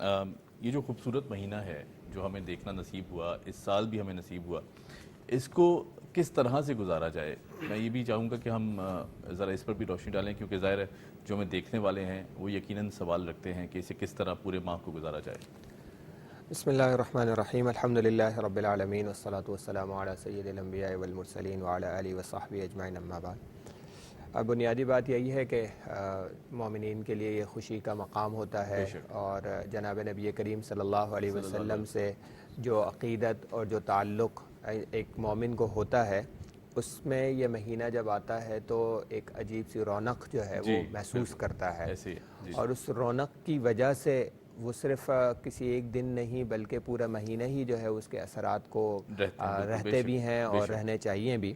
یہ جو خوبصورت مہینہ ہے جو ہمیں دیکھنا نصیب ہوا، اس سال بھی ہمیں نصیب ہوا، اس کو کس طرح سے گزارا جائے؟ میں یہ بھی چاہوں گا کہ ہم ذرا اس پر بھی روشنی ڈالیں، کیونکہ ظاہر ہے جو ہمیں دیکھنے والے ہیں وہ یقیناً سوال رکھتے ہیں کہ اسے کس طرح پورے ماہ کو گزارا جائے۔ بسم اللہ الرحمن الرحیم، الحمدللہ رب العالمین والصلاة والسلام علی سید الانبیاء والمرسلین وعلی آلہ وصحبہ اجمعین، اما بعد۔ اب بنیادی بات یہی ہے کہ مومنین کے لیے یہ خوشی کا مقام ہوتا ہے، اور جناب نبی کریم صلی اللہ علیہ وسلم سے جو عقیدت اور جو تعلق ایک مومن کو ہوتا ہے، اس میں یہ مہینہ جب آتا ہے تو ایک عجیب سی رونق جو ہے وہ محسوس کرتا ہے، اور اس رونق کی وجہ سے وہ صرف کسی ایک دن نہیں بلکہ پورا مہینہ ہی جو ہے اس کے اثرات کو رہتے بھی ہیں اور رہنے چاہیے بھی۔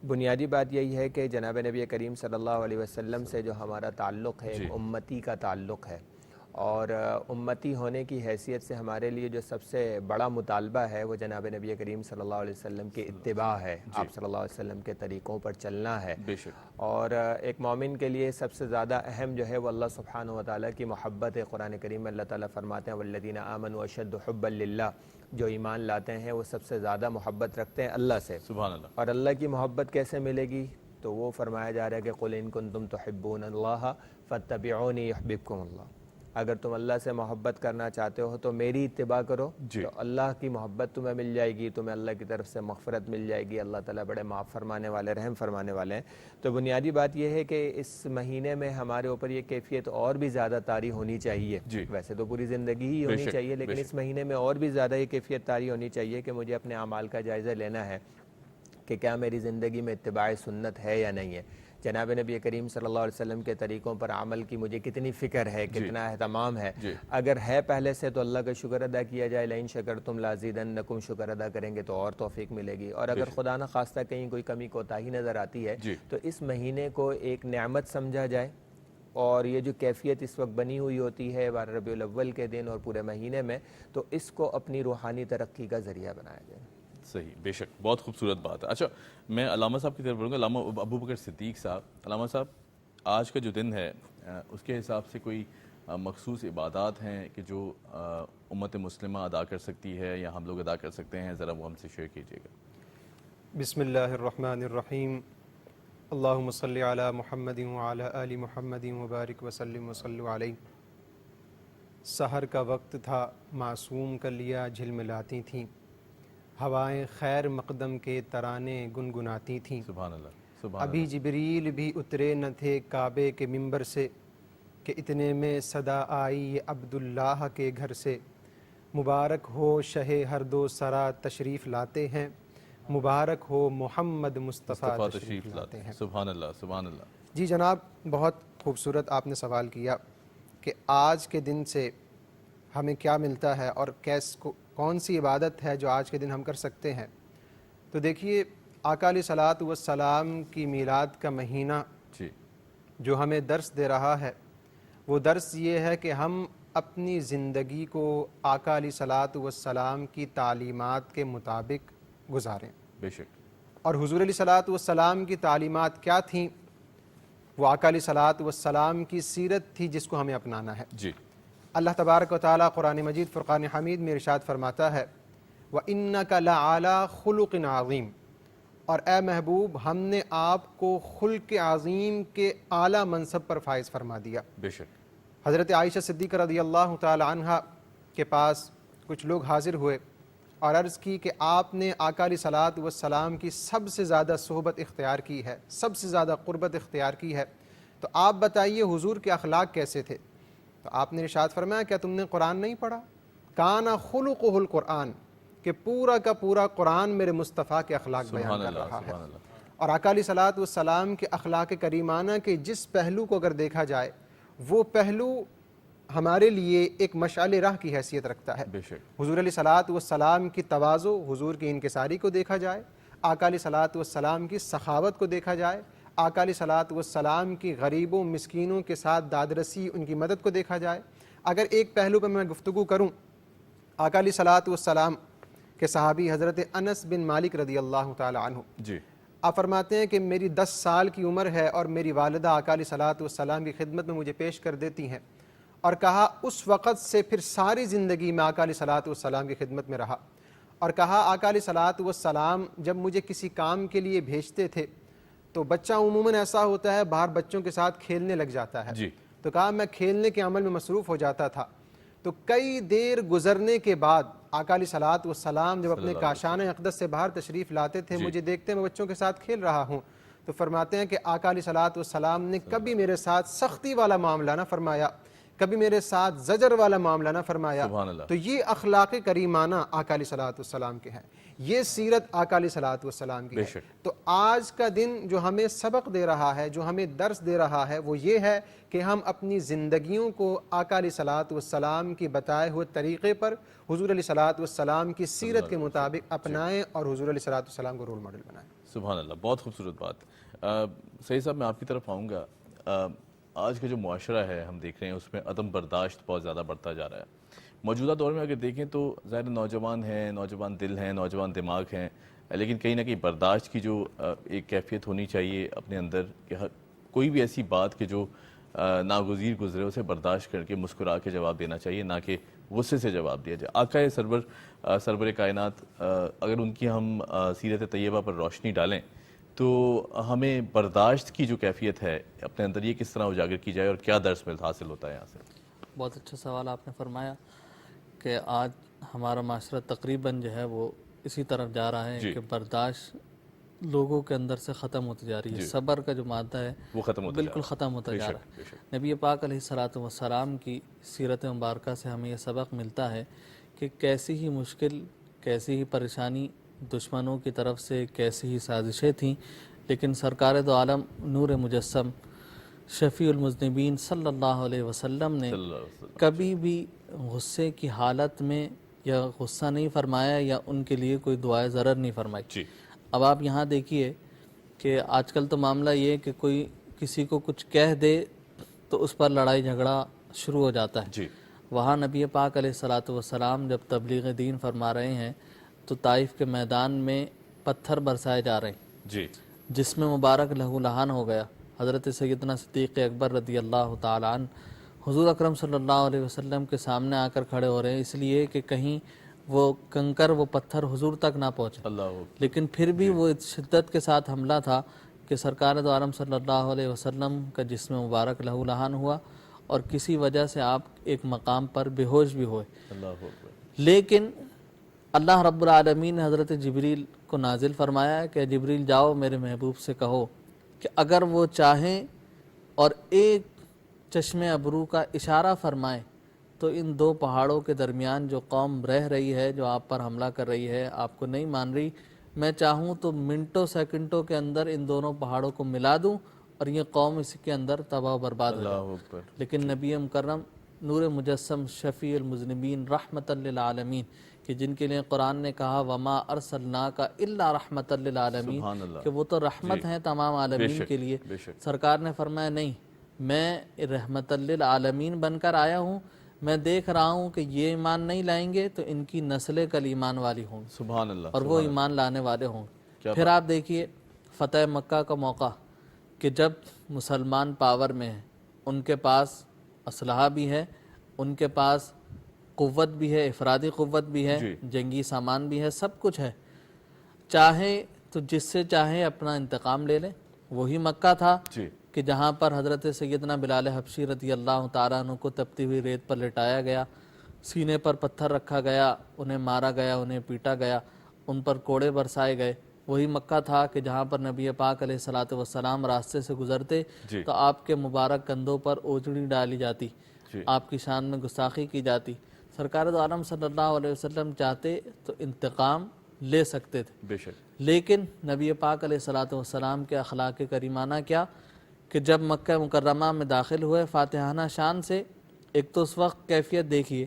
بنیادی بات یہی ہے کہ جناب نبی کریم صلی اللہ علیہ وسلم سے جو ہمارا تعلق ہے ایک امتی کا تعلق ہے، اور امتی ہونے کی حیثیت سے ہمارے لیے جو سب سے بڑا مطالبہ ہے وہ جناب نبی کریم صلی اللہ علیہ وسلم کی اتباع ہے، آپ صلی اللہ علیہ وسلم کے طریقوں پر چلنا ہے، اور ایک مومن کے لیے سب سے زیادہ اہم جو ہے وہ اللہ سبحانہ وتعالیٰ کی محبت ہے۔ قرآن کریم میں اللہ تعالیٰ فرماتے ہیں والذین آمنوا اشد حبا للہ، جو ایمان لاتے ہیں وہ سب سے زیادہ محبت رکھتے ہیں اللہ سے۔ سبحان اللہ۔ اور اللہ کی محبت کیسے ملے گی؟ تو وہ فرمایا جا رہا ہے کہ قل ان کنتم تحبون اللہ فاتبعونی یحببکم اللہ، اگر تم اللہ سے محبت کرنا چاہتے ہو تو میری اتباع کرو، تو اللہ کی محبت تمہیں مل جائے گی، تمہیں اللہ کی طرف سے مغفرت مل جائے گی۔ اللہ تعالیٰ بڑے معاف فرمانے والے، رحم فرمانے والے ہیں۔ تو بنیادی بات یہ ہے کہ اس مہینے میں ہمارے اوپر یہ کیفیت اور بھی زیادہ طاری ہونی چاہیے، ویسے تو پوری زندگی ہی ہونی چاہیے، لیکن اس مہینے میں اور بھی زیادہ یہ کیفیت طاری ہونی چاہیے کہ مجھے اپنے اعمال کا جائزہ لینا ہے کہ کیا میری زندگی میں اتباع سنت ہے یا نہیں ہے، جناب نبی کریم صلی اللہ علیہ وسلم کے طریقوں پر عمل کی مجھے کتنی فکر ہے، کتنا اہتمام ہے۔ اگر ہے پہلے سے تو اللہ کا شکر ادا کیا جائے، لئن شکرتم لازیدنکم، شکر ادا کریں گے تو اور توفیق ملے گی، اور اگر خدا نہ خواستہ کہیں کوئی کمی کوتاہی نظر آتی ہے تو اس مہینے کو ایک نعمت سمجھا جائے، اور یہ جو کیفیت اس وقت بنی ہوئی ہوتی ہے 12 ربیع الاول کے دن اور پورے مہینے میں، تو اس کو اپنی روحانی ترقی کا ذریعہ بنایا جائے۔ صحیح، بے شک، بہت خوبصورت بات ہے۔ اچھا، میں علامہ صاحب کی طرف بڑھوں گا، علامہ ابو بکر صدیق صاحب۔ علامہ صاحب، آج کا جو دن ہے اس کے حساب سے کوئی مخصوص عبادات ہیں کہ جو امت مسلمہ ادا کر سکتی ہے یا ہم لوگ ادا کر سکتے ہیں؟ ذرا وہ ہم سے شیئر کیجیے گا۔ بسم اللہ الرحمن الرحیم، اللہم صلی علی محمد وعلی آل محمد وبارک وسلم وصلو علیہ۔ سحر کا وقت تھا، معصوم کلیاں جھلملاتی تھیں، ہوائیں خیر مقدم کے ترانے گنگناتی تھیں۔ سبحان اللہ۔ ابھی جبریل بھی اترے نہ تھے کعبے کے منبر سے کہ اتنے میں صدا آئی یہ عبداللہ کے گھر سے۔ مبارک ہو شہ ہر دو سرا تشریف لاتے ہیں، مبارک ہو محمد مصطفیٰ تشریف لاتے ہیں۔ سبحان اللہ، سبحان اللہ۔ جی جناب، بہت خوبصورت آپ نے سوال کیا کہ آج کے دن سے ہمیں کیا ملتا ہے اور کون سی عبادت ہے جو آج کے دن ہم کر سکتے ہیں۔ تو دیکھیے، آقا علیہ الصلوۃ والسلام کی میلاد کا مہینہ جو ہمیں درس دے رہا ہے، وہ درس یہ ہے کہ ہم اپنی زندگی کو آقا علیہ الصلوۃ والسلام کی تعلیمات کے مطابق گزاریں۔ بے شک۔ اور حضور علیہ الصلوۃ والسلام کی تعلیمات کیا تھیں؟ وہ آقا علیہ الصلوۃ والسلام کی سیرت تھی جس کو ہمیں اپنانا ہے۔ جی۔ اللہ تبارک و تعالیٰ قرآن مجید فرقان حمید میں ارشاد فرماتا ہے وَإِنَّكَ لَعَلَىٰ خُلُقٍ عَظِيمٍ، اور اے محبوب ہم نے آپ کو خلق عظیم کے اعلیٰ منصب پر فائز فرما دیا۔ بے شک۔ حضرت عائشہ صدیقہ رضی اللہ تعالی عنہ کے پاس کچھ لوگ حاضر ہوئے اور عرض کی کہ آپ نے آقا علیہ الصلوۃ والسلام کی سب سے زیادہ صحبت اختیار کی ہے، سب سے زیادہ قربت اختیار کی ہے، تو آپ بتائیے حضور کے اخلاق کیسے تھے؟ تو آپ نے ارشاد فرمایا کیا تم نے قرآن نہیں پڑھا؟ کان خلقہ القرآن، کہ پورا کا پورا قرآن میرے مصطفیٰ کے اخلاق بیان کر رہا ہے۔ اور آقا علیہ الصلوۃ والسلام کے اخلاق کریمانہ کے جس پہلو کو اگر دیکھا جائے، وہ پہلو ہمارے لیے ایک مشعل راہ کی حیثیت رکھتا ہے۔ حضور علیہ الصلوۃ والسلام کی تواضع، حضور کی انکساری کو دیکھا جائے، آقا علیہ الصلوۃ والسلام کی سخاوت کو دیکھا جائے، آقا علیہ الصلوۃ والسلام کی غریبوں مسکینوں کے ساتھ دادرسی، ان کی مدد کو دیکھا جائے۔ اگر ایک پہلو پر میں گفتگو کروں، آقا علیہ الصلوۃ والسلام کے صحابی حضرت انس بن مالک رضی اللہ تعالی عنہ، جی، آپ فرماتے ہیں کہ میری 10 سال کی عمر ہے اور میری والدہ آقا علیہ الصلوۃ والسلام کی خدمت میں مجھے پیش کر دیتی ہیں، اور کہا اس وقت سے پھر ساری زندگی میں آقا علیہ الصلوۃ والسلام کی خدمت میں رہا، اور کہا آقا علیہ الصلوۃ والسلام جب مجھے کسی کام کے لیے بھیجتے تھے تو بچہ عموماً ایسا ہوتا ہے باہر بچوں کے ساتھ کھیلنے لگ جاتا ہے، تو کہا میں کھیلنے کے عمل میں مصروف ہو جاتا تھا، تو کئی دیر گزرنے کے بعد آقا علیہ الصلوۃ والسلام جب اپنے کاشان اقدس سے باہر تشریف لاتے تھے، مجھے دیکھتے میں بچوں کے ساتھ کھیل رہا ہوں، تو فرماتے ہیں کہ آقا علیہ الصلوۃ والسلام نے کبھی میرے ساتھ سختی والا معاملہ نہ فرمایا، کبھی میرے ساتھ زجر والا معاملہ نہ فرمایا۔ تو یہ اخلاق کریمانہ آقا علیہ الصلوۃ والسلام کے ہیں، یہ سیرت آقا علیہ الصلوۃ والسلام کی ہے۔ تو آج کا دن جو ہمیں سبق دے رہا ہے، جو ہمیں درس دے رہا ہے، وہ یہ ہے کہ ہم اپنی زندگیوں کو آقا علیہ الصلوۃ والسلام کی بتائے ہوئے طریقے پر، حضور علیہ الصلوۃ والسلام کی سیرت کے مطابق اپنائیں اور حضور علیہ الصلوۃ والسلام کو رول ماڈل بنائیں۔ سبحان اللہ، بہت خوبصورت بات۔ سعید صاحب میں آپ کی طرف آؤں گا۔ آج کا جو معاشرہ ہے ہم دیکھ رہے ہیں اس میں عدم برداشت بہت زیادہ بڑھتا جا رہا ہے۔ موجودہ دور میں اگر دیکھیں تو ظاہر نوجوان ہیں، نوجوان دل ہیں، نوجوان دماغ ہیں، لیکن کہیں نہ کہیں برداشت کی جو ایک کیفیت ہونی چاہیے اپنے اندر کہ کوئی بھی ایسی بات کہ جو ناگزیر گزرے اسے برداشت کر کے مسکرا کے جواب دینا چاہیے، نہ کہ غصے سے جواب دیا جائے۔ آقا سرور کائنات اگر ان کی ہم سیرت طیبہ پر روشنی ڈالیں تو ہمیں برداشت کی جو کیفیت ہے اپنے اندر یہ کس طرح اجاگر کی جائے اور کیا درس حاصل ہوتا ہے یہاں سے؟ بہت اچھا سوال آپ نے فرمایا کہ آج ہمارا معاشرہ تقریباً جو ہے وہ اسی طرف جا رہا ہے کہ برداشت لوگوں کے اندر سے ختم ہوتی جا رہی ہے، صبر کا جو مادہ ہے وہ بالکل ختم ہوتا جا رہا ہے۔ نبی پاک علیہ الصلوۃ والسلام کی سیرت مبارکہ سے ہمیں یہ سبق ملتا ہے کہ کیسی ہی مشکل، کیسی ہی پریشانی، دشمنوں کی طرف سے کیسی ہی سازشیں تھیں، لیکن سرکار دو عالم نور مجسم شفیع المذنبین صلی اللہ علیہ وسلم نے کبھی بھی غصے کی حالت میں یا غصہ نہیں فرمایا یا ان کے لیے کوئی دعائے ضرر نہیں فرمائی۔ اب آپ یہاں دیکھیے کہ آج کل تو معاملہ یہ ہے کہ کوئی کسی کو کچھ کہہ دے تو اس پر لڑائی جھگڑا شروع ہو جاتا ہے۔ وہاں نبی پاک علیہ الصلوۃ والسلام جب تبلیغ دین فرما رہے ہیں تو طائف کے میدان میں پتھر برسائے جا رہے ہیں، جس میں مبارک لہو لہان ہو گیا۔ حضرت سیدنا صدیق اکبر رضی اللہ تعالی عنہ حضور اکرم صلی اللہ علیہ وسلم کے سامنے آ کر کھڑے ہو رہے ہیں، اس لیے کہ کہیں وہ کنکر، وہ پتھر حضور تک نہ پہنچے، لیکن پھر بھی وہ شدت کے ساتھ حملہ تھا کہ سرکار دو عالم صلی اللہ علیہ وسلم کا جسم مبارک لہو لہان ہوا اور کسی وجہ سے آپ ایک مقام پر بے ہوش بھی ہوئے۔ لیکن اللہ رب العالمین نے حضرت جبریل کو نازل فرمایا کہ جبریل جاؤ میرے محبوب سے کہو کہ اگر وہ چاہیں اور ایک چشم ابرو کا اشارہ فرمائیں تو ان دو پہاڑوں کے درمیان جو قوم رہ رہی ہے، جو آپ پر حملہ کر رہی ہے، آپ کو نہیں مان رہی، میں چاہوں تو منٹوں سیکنڈوں کے اندر ان دونوں پہاڑوں کو ملا دوں اور یہ قوم اس کے اندر تباہ و برباد ہو جائے۔ لیکن نبی مکرم نور مجسم شفیع المذنبین رحمت للعالمین کہ جن کے لیے قرآن نے کہا وما ارسلناک الا رحمت للعالمین کہ وہ تو رحمت ہیں تمام عالمین کے لیے، سرکار نے فرمایا نہیں، میں رحمت للعالمین بن کر آیا ہوں، میں دیکھ رہا ہوں کہ یہ ایمان نہیں لائیں گے تو ان کی نسلیں کل ایمان والی ہوں سبحان اللہ، اور وہ ایمان لانے والے ہوں۔ پھر آپ دیکھیے فتح مکہ کا موقع کہ جب مسلمان پاور میں ہیں، ان کے پاس اسلحہ بھی ہے، ان کے پاس قوت بھی ہے، افرادی قوت بھی ہے، جنگی سامان بھی ہے، سب کچھ ہے، چاہے تو جس سے چاہے اپنا انتقام لے لیں۔ وہی مکہ تھا کہ جہاں پر حضرت سیدنا بلال حبشی رضی اللہ تعالیٰ عنہ کو تپتی ہوئی ریت پر لٹایا گیا، سینے پر پتھر رکھا گیا، انہیں مارا گیا، انہیں پیٹا گیا، ان پر کوڑے برسائے گئے۔ وہی مکہ تھا کہ جہاں پر نبی پاک علیہ الصلوۃ والسلام راستے سے گزرتے تو آپ کے مبارک کندھوں پر اوجڑی ڈالی جاتی، آپ کی شان میں گستاخی کی جاتی۔ سرکار دو عالم صلی اللہ علیہ وسلم چاہتے تو انتقام لے سکتے تھے، لیکن نبی پاک علیہ الصلوۃ والسلام کے اخلاق کریمانہ کیا کہ جب مکہ مکرمہ میں داخل ہوئے فاتحانہ شان سے، ایک تو اس وقت کیفیت دیکھیے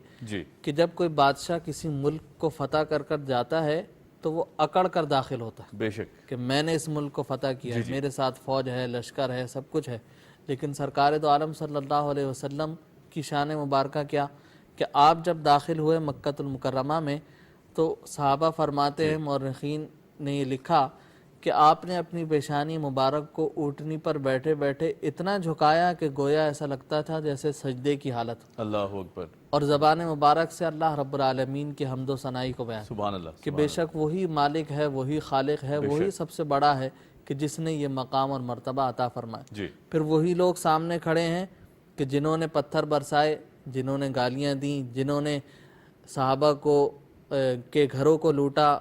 کہ جب کوئی بادشاہ کسی ملک کو فتح کر کر جاتا ہے تو وہ اکڑ کر داخل ہوتا ہے کہ میں نے اس ملک کو فتح کیا ہے، میرے ساتھ فوج ہے، لشکر ہے، سب کچھ ہے۔ لیکن سرکار دو عالم صلی اللہ علیہ وسلم کی شان مبارکہ کیا کہ آپ جب داخل ہوئے مکہ المکرمہ میں تو صحابہ فرماتے ہیں، مورخین نے یہ لکھا کہ آپ نے اپنی پیشانی مبارک کو اونٹنی پر بیٹھے بیٹھے اتنا جھکایا کہ گویا ایسا لگتا تھا جیسے سجدے کی حالت، اللہ اکبر، اور زبان مبارک سے اللہ رب العالمین کی حمد و ثنائی کو بیان سبحان اللہ، کہ بے شک وہی مالک ہے، وہی خالق ہے، وہی سب سے بڑا ہے کہ جس نے یہ مقام اور مرتبہ عطا فرمایا۔ جی پھر وہی لوگ سامنے کھڑے ہیں کہ جنہوں نے پتھر برسائے، جنہوں نے گالیاں دیں، جنہوں نے صحابہ کو کے گھروں کو لوٹا،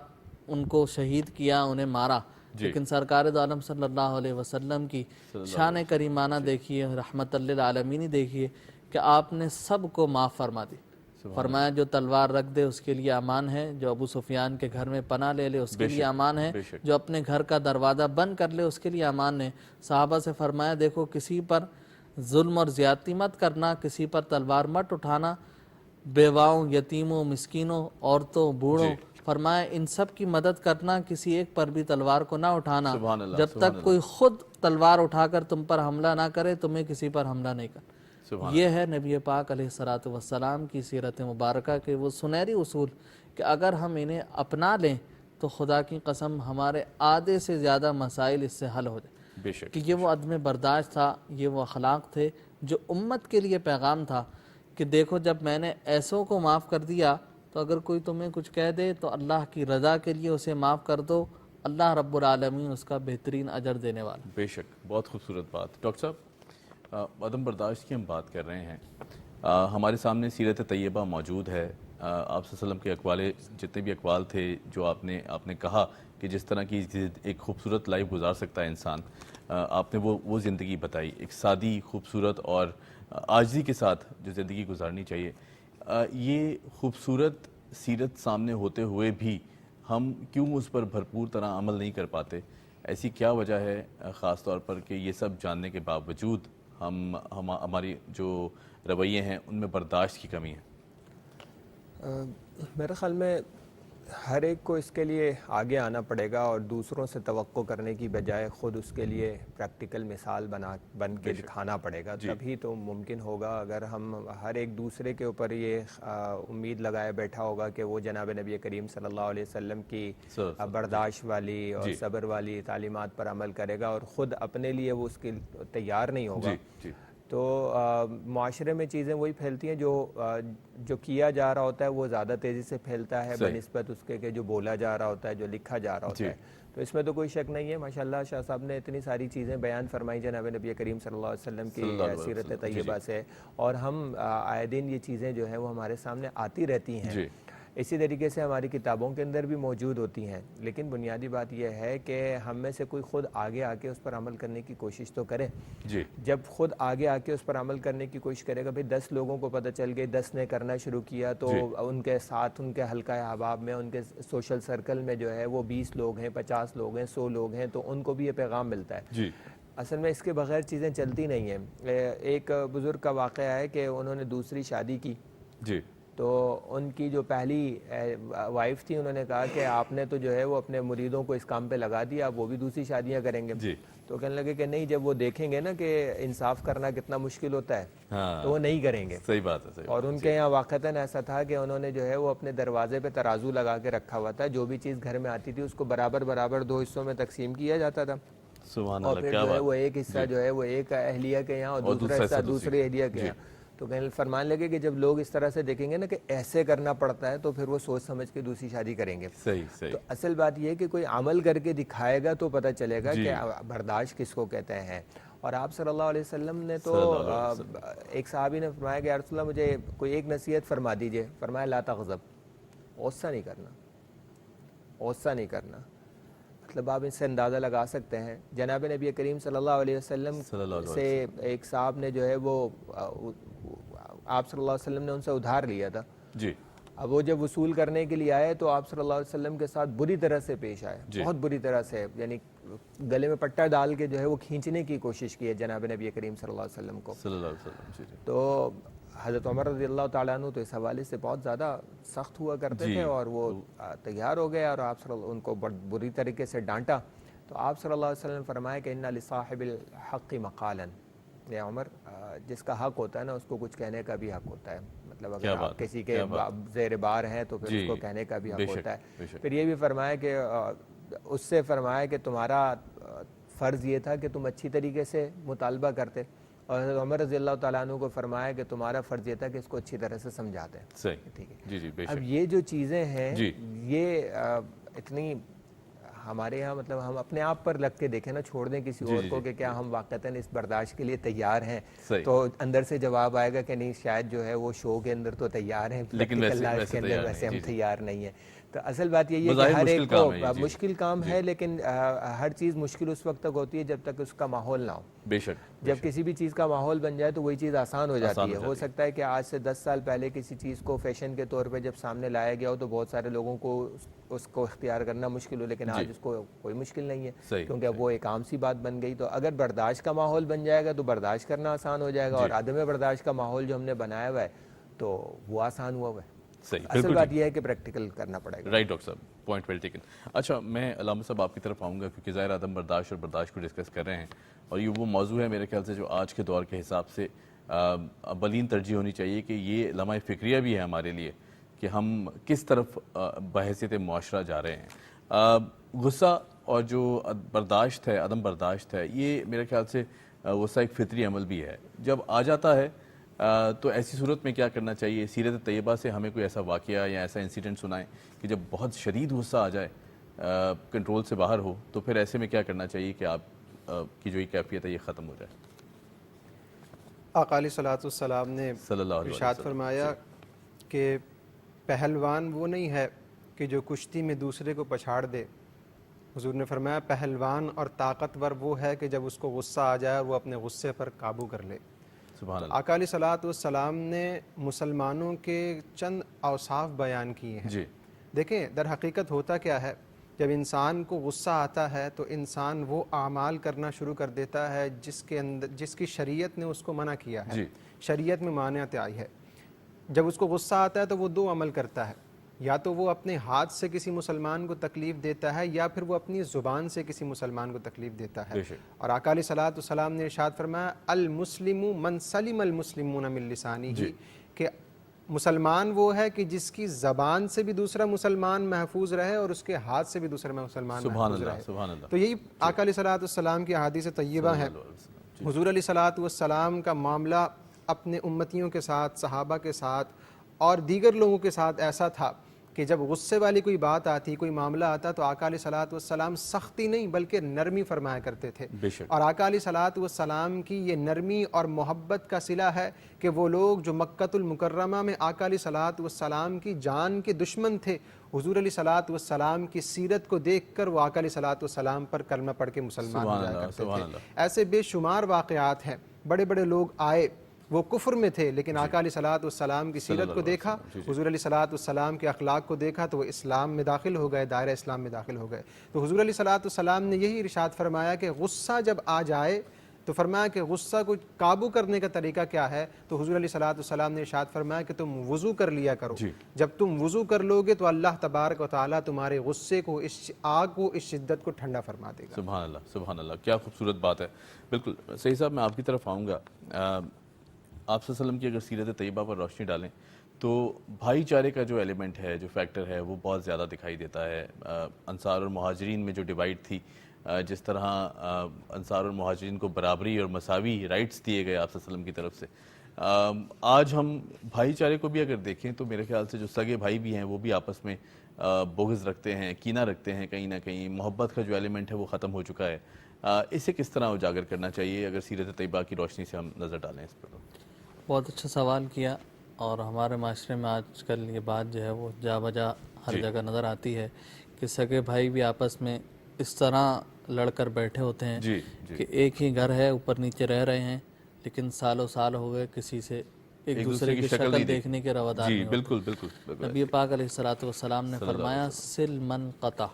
ان کو شہید کیا، انہیں مارا، لیکن سرکار دو عالم صلی اللہ علیہ وسلم کی شان کریمانہ دیکھیے، رحمت للعالمین دیکھیے کہ آپ نے سب کو معاف فرما دی۔ فرمایا جو تلوار رکھ دے اس کے لیے امان ہے، جو ابو سفیان کے گھر میں پناہ لے لے اس کے لیے امان ہے، جو اپنے گھر کا دروازہ بند کر لے اس کے لیے امان ہے۔ صحابہ سے فرمایا دیکھو کسی پر ظلم اور زیادتی مت کرنا، کسی پر تلوار مت اٹھانا، بیواؤں، یتیموں، مسکینوں، عورتوں، بوڑھوں، فرمایا ان سب کی مدد کرنا، کسی ایک پر بھی تلوار کو نہ اٹھانا جب تک کوئی خود تلوار اٹھا کر تم پر حملہ نہ کرے، تمہیں کسی پر حملہ نہیں کرنا۔ یہ ہے نبی پاک علیہ السلام کی سیرت مبارکہ کے وہ سنہری اصول کہ اگر ہم انہیں اپنا لیں تو خدا کی قسم ہمارے آدھے سے زیادہ مسائل اس سے حل ہو جائیں۔ بے شک کہ یہ وہ عدم برداشت تھا، یہ وہ اخلاق تھے جو امت کے لیے پیغام تھا کہ دیکھو جب میں نے ایسوں کو معاف کر دیا تو اگر کوئی تمہیں کچھ کہہ دے تو اللہ کی رضا کے لیے اسے معاف کر دو، اللہ رب العالمین اس کا بہترین اجر دینے والا۔ بے شک، بہت خوبصورت بات۔ ڈاکٹر صاحب، عدم برداشت کی ہم بات کر رہے ہیں، ہمارے سامنے سیرت طیبہ موجود ہے، آپ صلی اللہ علیہ وسلم کے اقوال، جتنے بھی اقوال تھے جو آپ نے کہا کہ جس طرح کی ایک خوبصورت لائف گزار سکتا ہے انسان، آپ نے وہ زندگی بتائی، ایک سادی، خوبصورت اور عاجزی کے ساتھ جو زندگی گزارنی چاہیے۔ یہ خوبصورت سیرت سامنے ہوتے ہوئے بھی ہم کیوں اس پر بھرپور طرح عمل نہیں کر پاتے؟ ایسی کیا وجہ ہے خاص طور پر کہ یہ سب جاننے کے باوجود ہماری جو رویے ہیں ان میں برداشت کی کمی ہے؟ میرے خیال میں ہر ایک کو اس کے لیے آگے آنا پڑے گا اور دوسروں سے توقع کرنے کی بجائے خود اس کے لیے پریکٹیکل مثال بن کے دکھانا پڑے گا، تبھی تو ممکن ہوگا۔ اگر ہم ہر ایک دوسرے کے اوپر یہ امید لگائے بیٹھا ہوگا کہ وہ جناب نبی کریم صلی اللہ علیہ وسلم کی برداشت والی اور صبر والی تعلیمات پر عمل کرے گا اور خود اپنے لیے وہ اس کے تیار نہیں ہوگا، تو معاشرے میں چیزیں وہی پھیلتی ہیں جو کیا جا رہا ہوتا ہے وہ زیادہ تیزی سے پھیلتا ہے بنسبت اس کے کہ جو بولا جا رہا ہوتا ہے، جو لکھا جا رہا ہوتا ہے۔ تو اس میں تو کوئی شک نہیں ہے۔ ماشاءاللہ شاہ صاحب نے اتنی ساری چیزیں بیان فرمائی جناب نبی کریم صلی اللہ علیہ وسلم کی سیرت طیبہ سے، اور ہم آئے دن یہ چیزیں جو ہیں وہ ہمارے سامنے آتی رہتی ہیں، اسی طریقے سے ہماری کتابوں کے اندر بھی موجود ہوتی ہیں، لیکن بنیادی بات یہ ہے کہ ہم میں سے کوئی خود آگے آ کے اس پر عمل کرنے کی کوشش تو کرے۔ جب خود آگے آ کے اس پر عمل کرنے کی کوشش کرے گا، بھئی 10 لوگوں کو پتہ چل گئی، 10 نے کرنا شروع کیا، تو ان کے ساتھ ان کے حلقہ احباب میں، ان کے سوشل سرکل میں جو ہے وہ 20 لوگ ہیں، 50 لوگ ہیں، 100 لوگ ہیں، تو ان کو بھی یہ پیغام ملتا ہے۔ اصل میں اس کے بغیر چیزیں چلتی نہیں ہیں۔ ایک بزرگ کا واقعہ ہے کہ انہوں نے دوسری شادی کی، تو ان کی جو پہلی وائف تھی انہوں نے کہا کہ آپ نے تو جو ہے وہ اپنے مریدوں کو اس کام پہ لگا دیا، اب وہ بھی دوسری شادیاں کریں گے۔ تو کہنے لگے کہ نہیں، جب وہ دیکھیں گے نا کہ انصاف کرنا کتنا مشکل ہوتا ہے تو وہ نہیں کریں گے۔ صحیح بات ہے۔ اور ان کے یہاں واقعتاً ایسا تھا کہ انہوں نے جو ہے وہ اپنے دروازے پہ ترازو لگا کے رکھا ہوا تھا، جو بھی چیز گھر میں آتی تھی اس کو برابر 2 حصوں میں تقسیم کیا جاتا تھا، اور پھر جو ہے وہ ایک حصہ جو ہے وہ ایک اہلیہ کے یہاں اور دوسرا حصہ دوسری اہلیہ کے یہاں۔ تو فرمان لگے کہ جب لوگ اس طرح سے دیکھیں گے نا کہ ایسے کرنا پڑتا ہے، تو پھر وہ سوچ سمجھ کے دوسری شادی کریں گے۔ تو اصل بات یہ ہے کہ کوئی عمل کر کے دکھائے گا تو پتہ چلے گا کہ برداشت کس کو کہتے ہیں۔ اور آپ صلی اللہ علیہ وسلم نے تو ایک صحابی نے فرمایا کہ یا رسول اللہ مجھے کوئی ایک نصیحت فرما دیجئے، فرمایا لا تغضب، غصہ نہیں کرنا، غصہ نہیں کرنا۔ مطلب آپ اس سے اندازہ لگا سکتے ہیں، جناب نبی کریم صلی اللہ علیہ وسلم سے ایک صاحب نے جو ہے وہ آپ صلی اللہ علیہ وسلم نے ان سے ادھار لیا تھا، اب وہ جب وصول کرنے کے لیے آئے تو آپ صلی اللہ علیہ وسلم کے ساتھ بری طرح سے پیش آئے، بہت بری طرح سے، یعنی گلے میں پٹا ڈال کے جو ہے وہ کھینچنے کی کوشش کی ہے جناب نبی کریم صلی اللہ علیہ وسلم کو۔ تو حضرت عمر رضی اللہ تعالیٰ عنہ تو اس حوالے سے بہت زیادہ سخت ہوا کرتے تھے، اور وہ تیار ہو گئے اور آپ صلی اللہ ان کو بری طریقے سے ڈانٹا۔ تو آپ صلی اللہ علیہ وسلم نے فرمایا کہ ان لصاحب الحق مقالا، یہ عمر جس کا حق ہوتا ہے نا اس کو کچھ کہنے کا بھی حق ہوتا ہے، مطلب اگر آپ کسی کے زیر بار ہیں تو پھر اس کو کہنے کا بھی حق ہوتا ہے۔ پھر یہ بھی فرمایا کہ اس سے فرمایا کہ تمہارا فرض یہ تھا کہ تم اچھی طریقے سے مطالبہ کرتے، اور حضرت عمر رضی اللہ تعالیٰ عنہ کو فرمایا کہ تمہارا فرض یہ تھا کہ اس کو اچھی طرح سے سمجھاتے ہیں. صحیح. ٹھیک ہے. جی جی بے اب شک. یہ جو چیزیں ہیں جی. یہ اتنی ہمارے یہاں مطلب ہم اپنے آپ پر لگ کے دیکھیں نا، چھوڑ دیں کسی اور کو کہ کیا ہم واقعتاً اس برداشت کے لیے تیار ہیں، تو اندر سے جواب آئے گا کہ نہیں، شاید جو ہے وہ شو کے اندر تو تیار ہیں لیکن لائف کے اندر ویسے ہم تیار نہیں ہیں. تو اصل بات یہی ہے کہ ہر ایک کو مشکل کام ہے، لیکن ہر چیز مشکل اس وقت تک ہوتی ہے جب تک اس کا ماحول نہ ہو. بے شک. جب کسی بھی چیز کا ماحول بن جائے تو وہی چیز آسان ہو جاتی ہے. ہو سکتا ہے کہ آج سے 10 سال پہلے کسی چیز کو فیشن کے طور پہ جب سامنے لایا گیا ہو تو بہت سارے لوگوں کو اس کو اختیار کرنا مشکل ہو، لیکن آج اس کو کوئی مشکل نہیں ہے، کیونکہ اب وہ ایک عام سی بات بن گئی. تو اگر برداشت کا ماحول بن جائے گا تو برداشت کرنا آسان ہو جائے گا، اور عدم برداشت کا ماحول جو ہم نے بنایا ہوا ہے تو وہ آسان ہوا ہے. اصل بات یہ ہے کہ پریکٹیکل کرنا پڑے گا. رائٹ ڈاکٹر صاحب، پوائنٹ ویل ٹیکن. اچھا، میں علامہ صاحب آپ کی طرف آؤں گا، کیونکہ ظاہر عدم برداشت اور برداشت کو ڈسکس کر رہے ہیں، اور یہ وہ موضوع ہے میرے خیال سے جو آج کے دور کے حساب سے اولین ترجیح ہونی چاہیے کہ یہ لمحہ فکریہ بھی ہے ہمارے لیے کہ ہم کس طرف بحیثیت معاشرہ جا رہے ہیں. غصہ اور جو برداشت ہے، عدم برداشت ہے، یہ میرے خیال سے غصہ ایک فطری عمل بھی ہے. جب آ جاتا ہے تو ایسی صورت میں کیا کرنا چاہیے؟ سیرت طیبہ سے ہمیں کوئی ایسا واقعہ یا ایسا انسیڈنٹ سنائیں کہ جب بہت شدید غصہ آ جائے، کنٹرول سے باہر ہو، تو پھر ایسے میں کیا کرنا چاہیے کہ آپ کی جو یہ کیفیت ہے یہ ختم ہو جائے. آقا علیہ الصلوۃ والسلام نے ارشاد فرمایا کہ پہلوان وہ نہیں ہے کہ جو کشتی میں دوسرے کو پچھاڑ دے. حضور نے فرمایا پہلوان اور طاقتور وہ ہے کہ جب اس کو غصہ آ جائے وہ اپنے غصے پر قابو کر لے. سبحان اللہ. آقا علیہ الصلوۃ والسلام نے مسلمانوں کے چند اوصاف بیان کیے ہیں. جی. دیکھیں در حقیقت ہوتا کیا ہے، جب انسان کو غصہ آتا ہے تو انسان وہ اعمال کرنا شروع کر دیتا ہے جس کی شریعت نے اس کو منع کیا ہے. شریعت میں مانعت آئی ہے. جب اس کو غصہ آتا ہے تو وہ 2 عمل کرتا ہے، یا تو وہ اپنے ہاتھ سے کسی مسلمان کو تکلیف دیتا ہے، یا پھر وہ اپنی زبان سے کسی مسلمان کو تکلیف دیتا ہے. اور آقا علیہ الصلوۃ والسلام نے ارشاد فرمایا المسلم من سلم المسلمون من لسانہ، کہ مسلمان وہ ہے کہ جس کی زبان سے بھی دوسرا مسلمان محفوظ رہے اور اس کے ہاتھ سے بھی دوسرا مسلمان محفوظ رہے. تو یہی آقا علیہ الصلوۃ والسلام کی احادیث طیبہ ہیں. حضور علیہ الصلوۃ والسلام کا معاملہ اپنے امتیوں کے ساتھ، صحابہ کے ساتھ اور دیگر لوگوں کے ساتھ ایسا تھا کہ جب غصے والی کوئی بات آتی، کوئی معاملہ آتا، تو آقا علیہ الصلوۃ والسلام سختی نہیں بلکہ نرمی فرمایا کرتے تھے. اور آقا علیہ الصلوۃ والسلام کی یہ نرمی اور محبت کا صلہ ہے کہ وہ لوگ جو مکۃ المکرمہ میں آقا علیہ الصلوۃ والسلام کی جان کے دشمن تھے، حضور علیہ الصلوۃ والسلام کی سیرت کو دیکھ کر وہ آقا علیہ الصلوۃ والسلام پر کلمہ پڑھ کے مسلمان ہو جایا کرتے تھے. ایسے بے شمار واقعات ہیں. بڑے بڑے لوگ آئے، وہ کفر میں تھے، لیکن آقا علیہ الصلوۃ والسلام کی سیرت کو دیکھا، حضور علیہ الصلوۃ والسلام کے اخلاق کو دیکھا تو وہ اسلام میں داخل ہو گئے، دائرہ اسلام میں داخل ہو گئے. تو حضور علیہ الصلوۃ والسلام نے یہی ارشاد فرمایا کہ غصہ جب آ جائے تو فرمایا کہ غصہ کو قابو کرنے کا طریقہ کیا ہے. تو حضور علیہ الصلوۃ والسلام نے ارشاد فرمایا کہ تم وضو کر لیا کرو. جب تم وضو کر لو گے تو اللہ تبارک و تعالیٰ تمہارے غصے کو، اس آگ کو، اس شدت کو ٹھنڈا فرما دے گا. سبحان اللہ، سبحان اللہ، کیا خوبصورت بات ہے. بالکل صحیح صاحب، میں آپ کی طرف آؤں گا. آپ صلی اللہ علیہ وسلم کی اگر سیرت طیبہ پر روشنی ڈالیں تو بھائی چارے کا جو ایلیمنٹ ہے، جو فیکٹر ہے، وہ بہت زیادہ دکھائی دیتا ہے. انصار اور مہاجرین میں جو ڈیوائیڈ تھی، جس طرح انصار اور مہاجرین کو برابری اور مساوی رائٹس دیے گئے آپ صلی اللہ علیہ وسلم کی طرف سے، آج ہم بھائی چارے کو بھی اگر دیکھیں تو میرے خیال سے جو سگے بھائی بھی ہیں وہ بھی آپس میں بغض رکھتے ہیں، کینہ رکھتے ہیں. کہیں نہ کہیں محبت کا جو ایلیمنٹ ہے وہ ختم ہو چکا ہے. اسے کس طرح اجاگر کرنا چاہیے اگر سیرت طیبہ کی روشنی سے ہم نظر ڈالیں اس پر؟ بہت اچھا سوال کیا. اور ہمارے معاشرے میں آج کل یہ بات جو ہے وہ جا بجا ہر جگہ نظر آتی ہے کہ سگے بھائی بھی آپس میں اس طرح لڑ کر بیٹھے ہوتے ہیں کہ ایک ہی گھر ہے، اوپر نیچے رہ رہے ہیں، لیکن سالوں سال ہو گئے کسی سے ایک دوسرے کی شکل دیکھنے کے روادار نہیں ہوتے. بالکل بالکل. نبی پاک علیہ الصلوۃ والسلام نے فرمایا سل من قطع،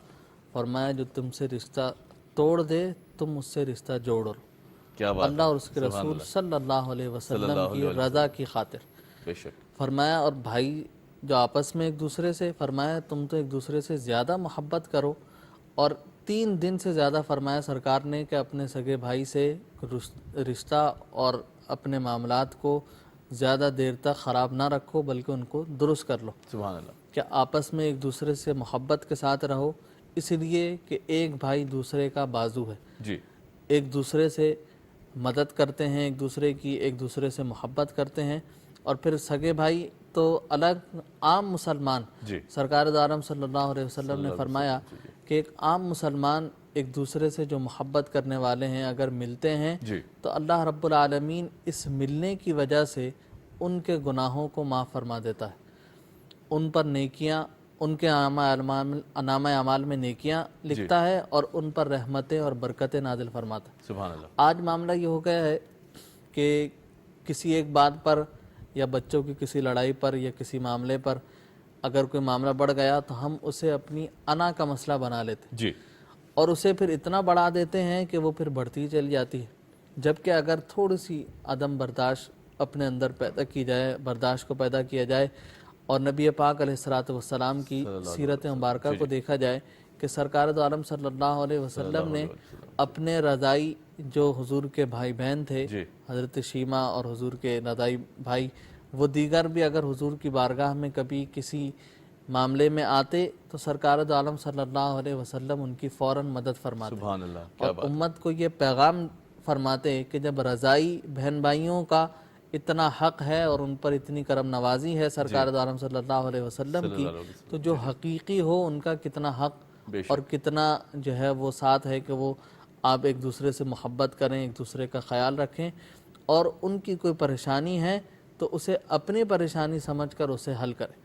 فرمایا جو تم سے رشتہ توڑ دے تم اس سے رشتہ جوڑو. اللہ اور اس کے رسول صلی اللہ علیہ وسلم کی رضا کی خاطر. بے شک. فرمایا اور بھائی جو آپس میں ایک دوسرے سے، فرمایا تم تو ایک دوسرے سے زیادہ محبت کرو. اور 3 دن سے زیادہ فرمایا سرکار نے کہ اپنے سگے بھائی سے رشتہ اور اپنے معاملات کو زیادہ دیر تک خراب نہ رکھو بلکہ ان کو درست کر لو. سبحان اللہ. کہ آپس میں ایک دوسرے سے محبت کے ساتھ رہو، اس لیے کہ ایک بھائی دوسرے کا بازو ہے، جی ایک دوسرے سے مدد کرتے ہیں، ایک دوسرے سے محبت کرتے ہیں. اور پھر سگے بھائی تو الگ، عام مسلمان، جی سرکار دو عالم صلی اللہ علیہ وسلم نے فرمایا کہ ایک عام مسلمان ایک دوسرے سے جو محبت کرنے والے ہیں اگر ملتے ہیں جی تو اللہ رب العالمین اس ملنے کی وجہ سے ان کے گناہوں کو معاف فرما دیتا ہے، ان پر نیکیاں، ان کے نامہ اعمال میں نیکیاں لکھتا ہے اور ان پر رحمتیں اور برکتیں نازل فرماتا ہے. سبحان اللہ. آج معاملہ یہ ہو گیا ہے کہ کسی ایک بات پر یا بچوں کی کسی لڑائی پر یا کسی معاملے پر اگر کوئی معاملہ بڑھ گیا تو ہم اسے اپنی انا کا مسئلہ بنا لیتے ہیں جی اور اسے پھر اتنا بڑھا دیتے ہیں کہ وہ پھر بڑھتی چلی جاتی ہے. جبکہ اگر تھوڑی سی عدم برداشت اپنے اندر پیدا کی جائے، برداشت کو پیدا کیا جائے اور نبی پاک علیہ الصلوۃ والسلام کی سیرت مبارکہ کو دیکھا جائے کہ سرکار دو عالم صلی اللہ علیہ وسلم نے اپنے رضائی جو حضور کے بھائی بہن تھے، حضرت شیمہ اور حضور کے رضائی بھائی، وہ دیگر بھی اگر حضور کی بارگاہ میں کبھی کسی معاملے میں آتے تو سرکار دو عالم صلی اللہ علیہ وسلم ان کی فوراً مدد فرماتے. سبحان اللہ. اور امت کو یہ پیغام فرماتے کہ جب رضائی بہن بھائیوں کا اتنا حق ہے اور ان پر اتنی کرم نوازی ہے سرکار دو عالم صلی اللہ علیہ وسلم کی، تو جو حقیقی ہو ان کا کتنا حق اور کتنا جو ہے وہ ساتھ ہے کہ وہ آپ ایک دوسرے سے محبت کریں، ایک دوسرے کا خیال رکھیں اور ان کی کوئی پریشانی ہے تو اسے اپنی پریشانی سمجھ کر اسے حل کریں.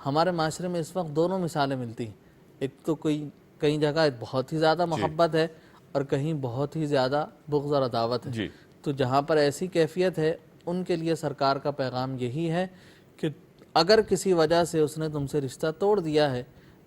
ہمارے معاشرے میں اس وقت دونوں مثالیں ملتی ہیں. ایک تو کئی جگہ بہت ہی زیادہ محبت ہے اور کہیں بہت ہی زیادہ بغض اور عداوت ہے. تو جہاں پر ایسی کیفیت ہے ان کے لیے سرکار کا پیغام یہی ہے کہ اگر کسی وجہ سے اس نے تم سے رشتہ توڑ دیا ہے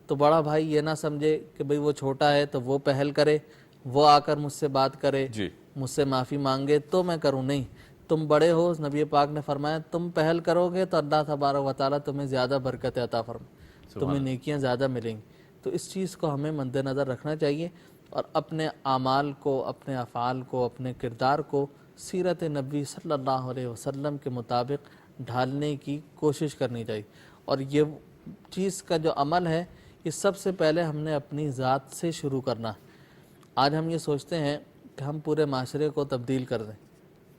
تو بڑا بھائی یہ نہ سمجھے کہ بھئی وہ چھوٹا ہے تو وہ پہل کرے، وہ آ کر مجھ سے بات کرے، مجھ سے معافی مانگے تو میں کروں. نہیں، تم بڑے ہو، نبی پاک نے فرمایا تم پہل کرو گے تو اللہ تبارک و تعالیٰ تمہیں زیادہ برکت عطا فرمائے، تمہیں نیکیاں زیادہ ملیں گی. تو اس چیز کو ہمیں مد نظر رکھنا چاہیے اور اپنے اعمال کو، اپنے افعال کو، اپنے کردار کو سیرت نبی صلی اللہ علیہ وسلم کے مطابق ڈھالنے کی کوشش کرنی چاہیے. اور یہ چیز کا جو عمل ہے یہ سب سے پہلے ہم نے اپنی ذات سے شروع کرنا ہے. آج ہم یہ سوچتے ہیں کہ ہم پورے معاشرے کو تبدیل کر دیں،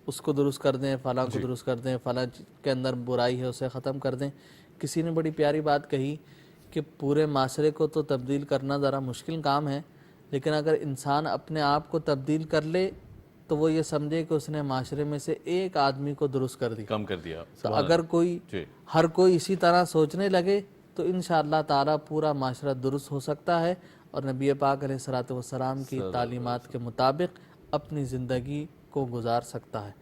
اس کو درست کر دیں، فلاں کو درست کر دیں، فلاں کے اندر برائی ہے اسے ختم کر دیں. کسی نے بڑی پیاری بات کہی کہ پورے معاشرے کو تو تبدیل کرنا ذرا مشکل کام ہے، لیکن اگر انسان اپنے آپ کو تبدیل کر لے تو وہ یہ سمجھے کہ اس نے معاشرے میں سے ایک آدمی کو درست کر دیا، کم کر دیا. تو اگر ہر کوئی اسی طرح سوچنے لگے تو انشاءاللہ تعالیٰ پورا معاشرہ درست ہو سکتا ہے اور نبی پاک علیہ الصلوۃ والسلام کی تعلیمات کے مطابق اپنی زندگی کو گزار سکتا ہے.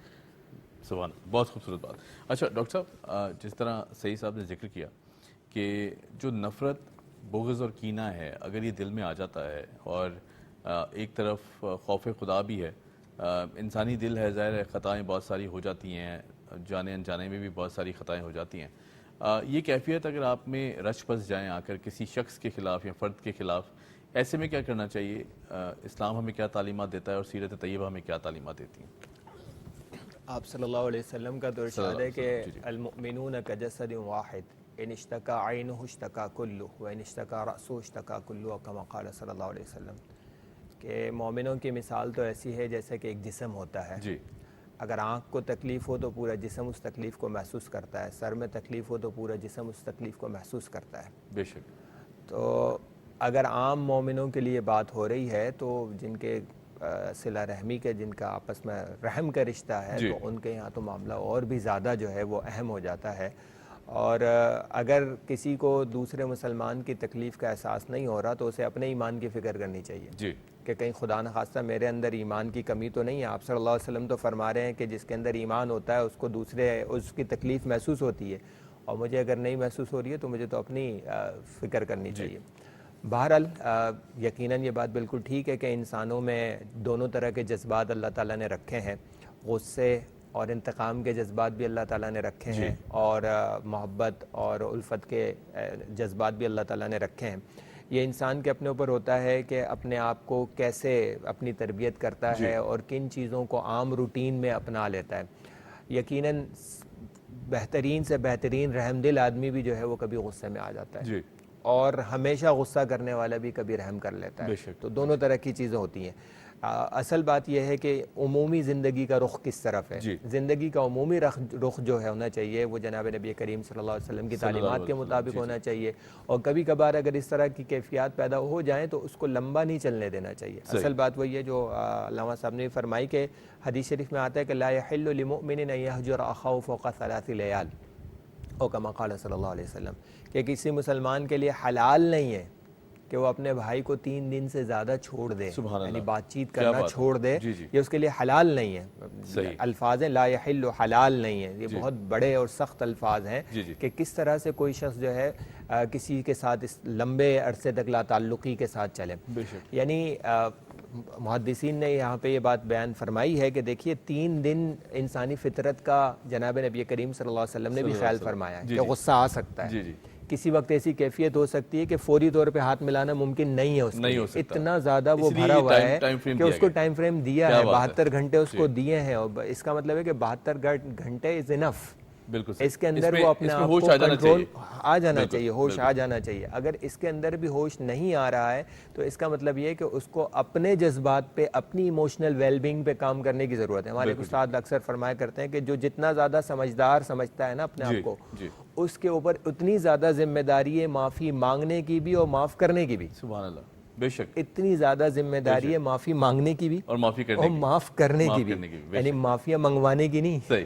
سبحان اللہ. بہت خوبصورت بات. اچھا ڈاکٹر صاحب، جس طرح سعید صاحب نے ذکر کیا کہ جو نفرت، بغض اور کینہ ہے اگر یہ دل میں آ جاتا ہے اور ایک طرف خوف خدا بھی ہے، انسانی دل ہے، ظاہر ہے خطائیں بہت ساری ہو جاتی ہیں، جانے انجانے میں بھی بہت ساری خطائیں ہو جاتی ہیں. یہ کیفیت اگر آپ میں رچ بس جائیں آ کر کسی شخص کے خلاف یا فرد کے خلاف، ایسے میں کیا کرنا چاہیے؟ اسلام ہمیں کیا تعلیمات دیتا ہے اور سیرت طیبہ ہمیں کیا تعلیمات دیتی ہیں؟ آپ صلی اللہ علیہ وسلم کا تو ارشاد ہے کہ المؤمنون کجسد واحد ان اشتکا عینہ اشتکا کلہ وان اشتکا رأسہ اشتکا کلہ، کما قال صلی اللہ علیہ وسلم، کہ مومنوں کی مثال تو ایسی ہے جیسے کہ ایک جسم ہوتا ہے. اگر آنکھ کو تکلیف ہو تو پورا جسم اس تکلیف کو محسوس کرتا ہے، سر میں تکلیف ہو تو پورا جسم اس تکلیف کو محسوس کرتا ہے. بے شک. تو اگر عام مومنوں کے لیے بات ہو رہی ہے تو جن کے صلہ رحمی کے، جن کا آپس میں رحم کا رشتہ ہے، تو ان کے یہاں تو معاملہ اور بھی زیادہ جو ہے وہ اہم ہو جاتا ہے. اور اگر کسی کو دوسرے مسلمان کی تکلیف کا احساس نہیں ہو رہا تو اسے اپنے ایمان کی فکر کرنی چاہیے کہ کہیں خدا نخواستہ میرے اندر ایمان کی کمی تو نہیں ہے. آپ صلی اللہ علیہ وسلم تو فرما رہے ہیں کہ جس کے اندر ایمان ہوتا ہے اس کو اس کی تکلیف محسوس ہوتی ہے، اور مجھے اگر نہیں محسوس ہو رہی ہے تو مجھے تو اپنی فکر کرنی چاہیے. بہرحال یقیناً یہ بات بالکل ٹھیک ہے کہ انسانوں میں دونوں طرح کے جذبات اللہ تعالیٰ نے رکھے ہیں، غصے اور انتقام کے جذبات بھی اللہ تعالیٰ نے رکھے ہیں، اور محبت اور الفت کے جذبات بھی اللہ تعالیٰ نے رکھے ہیں. یہ انسان کے اپنے اوپر ہوتا ہے کہ اپنے آپ کو کیسے اپنی تربیت کرتا ہے اور کن چیزوں کو عام روٹین میں اپنا لیتا ہے. یقیناً بہترین سے بہترین رحم دل آدمی بھی جو ہے وہ کبھی غصے میں آ جاتا ہے، اور ہمیشہ غصہ کرنے والا بھی کبھی رحم کر لیتا ہے. تو دونوں طرح کی چیزیں ہوتی ہیں. اصل بات یہ ہے کہ عمومی زندگی کا رخ کس طرف ہے. زندگی کا عمومی رخ جو ہے ہونا چاہیے وہ جناب نبی کریم صلی اللہ علیہ وسلم کی تعلیمات کے مطابق ہونا چاہیے. اور کبھی کبھار اگر اس طرح کی کیفیات پیدا ہو جائیں تو اس کو لمبا نہیں چلنے دینا چاہیے. اصل بات وہی ہے جو علامہ صاحب نے فرمائی کہ حدیث شریف میں آتا ہے کہ لا یحل لمؤمن ان یہجر اخاہ فوق 3 لیال او کما قال صلی اللہ علیہ وسلم، کہ کسی مسلمان کے لیے حلال نہیں ہے کہ وہ اپنے بھائی کو 3 دن سے زیادہ چھوڑ دے، یعنی بات چیت کرنا چھوڑ دے. یہ اس کے لیے حلال نہیں ہے. الفاظ لا یحل حلال نہیں ہے، یہ بہت بڑے اور سخت الفاظ ہیں کہ کس طرح سے کوئی شخص جو ہے کسی کے ساتھ اس لمبے عرصے تک لا تعلقی کے ساتھ چلے. یعنی محدثین نے یہاں پہ یہ بات بیان فرمائی ہے کہ دیکھیے 3 دن انسانی فطرت کا جناب نبی کریم صلی اللہ علیہ وسلم نے بھی خیال فرمایا ہے کہ غصہ آ سکتا ہے. کسی وقت ایسی کیفیت ہو سکتی ہے کہ فوری طور پہ ہاتھ ملانا ممکن نہیں ہے. اس کے اتنا زیادہ وہ بھرا ہوا ہے کہ اس کو ٹائم فریم دیا ہے، 72 گھنٹے اس کو دیے ہیں. اور اس کا مطلب ہے کہ 72 گھنٹے از انف. بالکل اس کے اندر وہ اپنے آپ کو کنٹرول آ جانا چاہیے، ہوش آ جانا چاہیے. اگر اس کے اندر بھی ہوش نہیں آ رہا ہے تو اس کا مطلب یہ ہے کہ اس کو اپنے جذبات پہ، اپنی ایموشنل ویل بینگ پہ کام کرنے کی ضرورت ہے. ہمارے استاد اکثر فرمایا کرتے ہیں کہ جو جتنا زیادہ سمجھدار سمجھتا ہے نا اپنے آپ کو، اس کے اوپر اتنی زیادہ ذمہ داری ہے معافی مانگنے کی بھی اور معاف کرنے کی بھی. سبحان اللہ، بے شک اتنی زیادہ ذمہ داری ہے معافی مانگنے کی بھی اور معاف کرنے کی بھی. یعنی معافیاں منگوانے کی نہیں،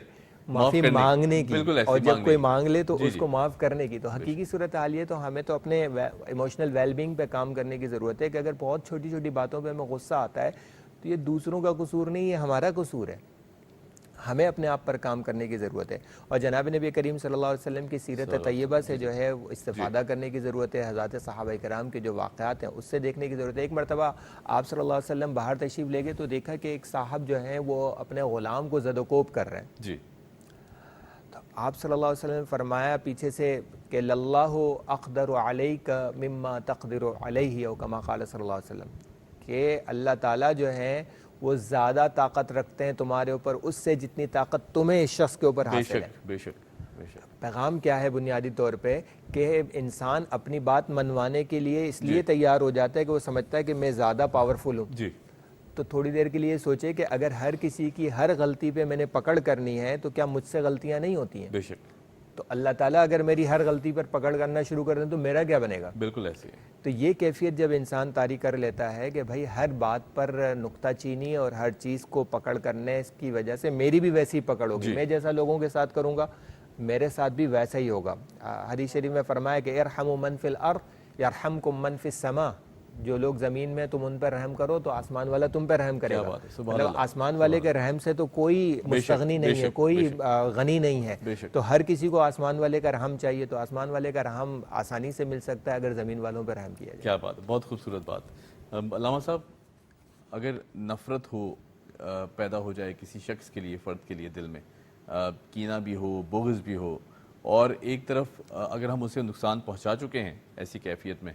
معافی مانگنے کی. اور جب کوئی مانگ لے تو اس کو معاف کرنے کی. تو حقیقی صورتحال یہ تو ہمیں تو اپنے ایموشنل ویل بینگ پہ کام کرنے کی ضرورت ہے کہ اگر بہت چھوٹی چھوٹی باتوں پہ ہمیں غصہ آتا ہے تو یہ دوسروں کا قصور نہیں، یہ ہمارا قصور ہے. ہمیں اپنے آپ پر کام کرنے کی ضرورت ہے. اور جناب نبی کریم صلی اللہ علیہ وسلم کی سیرت طیبہ سے جو ہے استفادہ کرنے کی ضرورت ہے. حضرات صحابہ کرام کے جو واقعات ہیں اس سے دیکھنے کی ضرورت ہے. ایک مرتبہ آپ صلی اللہ علیہ وسلم باہر تشریف لے گئے تو دیکھا کہ ایک صاحب جو ہیں وہ اپنے غلام کو زد و کوب کر رہے ہیں. تو آپ صلی اللہ علیہ وسلم نے فرمایا پیچھے سے کہ للہ اقدر علیک مما تقدر علیہ او کما قال صلی اللہ علیہ وسلم، کہ اللہ تعالیٰ جو ہیں وہ زیادہ طاقت رکھتے ہیں تمہارے اوپر اس سے جتنی طاقت تمہیں اس شخص کے اوپر حاصل ہے. بے شک. پیغام کیا ہے بنیادی طور پہ کہ انسان اپنی بات منوانے کے لیے اس لیے تیار ہو جاتا ہے کہ وہ سمجھتا ہے کہ میں زیادہ پاورفل ہوں. تو تھوڑی دیر کے لیے سوچے کہ اگر ہر کسی کی ہر غلطی پہ میں نے پکڑ کرنی ہے تو کیا مجھ سے غلطیاں نہیں ہوتی ہیں؟ بے شک. تو اللہ تعالیٰ اگر میری ہر غلطی پر پکڑ کرنا شروع کر دیں تو میرا کیا بنے گا؟ بالکل ایسے ہی. تو یہ کیفیت جب انسان طاری کر لیتا ہے کہ بھائی ہر بات پر نکتہ چینی اور ہر چیز کو پکڑ کرنے کی وجہ سے میری بھی ویسی پکڑ ہوگی، میں جیسا لوگوں کے ساتھ کروں گا میرے ساتھ بھی ویسا ہی ہوگا. حدیث شریف میں فرمایا کہ ارحموا من فی الارض یرحمکم من فی السماء، جو لوگ زمین میں تم ان پر رحم کرو تو آسمان والا تم پہ رحم کرے گا. مطلب آسمان والے کے رحم سے تو کوئی مستغنی نہیں ہے، کوئی غنی نہیں ہے. تو ہر کسی کو آسمان والے کا رحم چاہیے. تو آسمان والے کا رحم آسانی سے مل سکتا ہے اگر زمین والوں پہ رحم کیا جائے. کیا بات ہے، بہت خوبصورت بات. علامہ صاحب، اگر نفرت ہو پیدا ہو جائے کسی شخص کے لیے، فرد کے لیے، دل میں کینہ بھی ہو، بغض بھی ہو، اور ایک طرف اگر ہم اسے نقصان پہنچا چکے ہیں ایسی کیفیت میں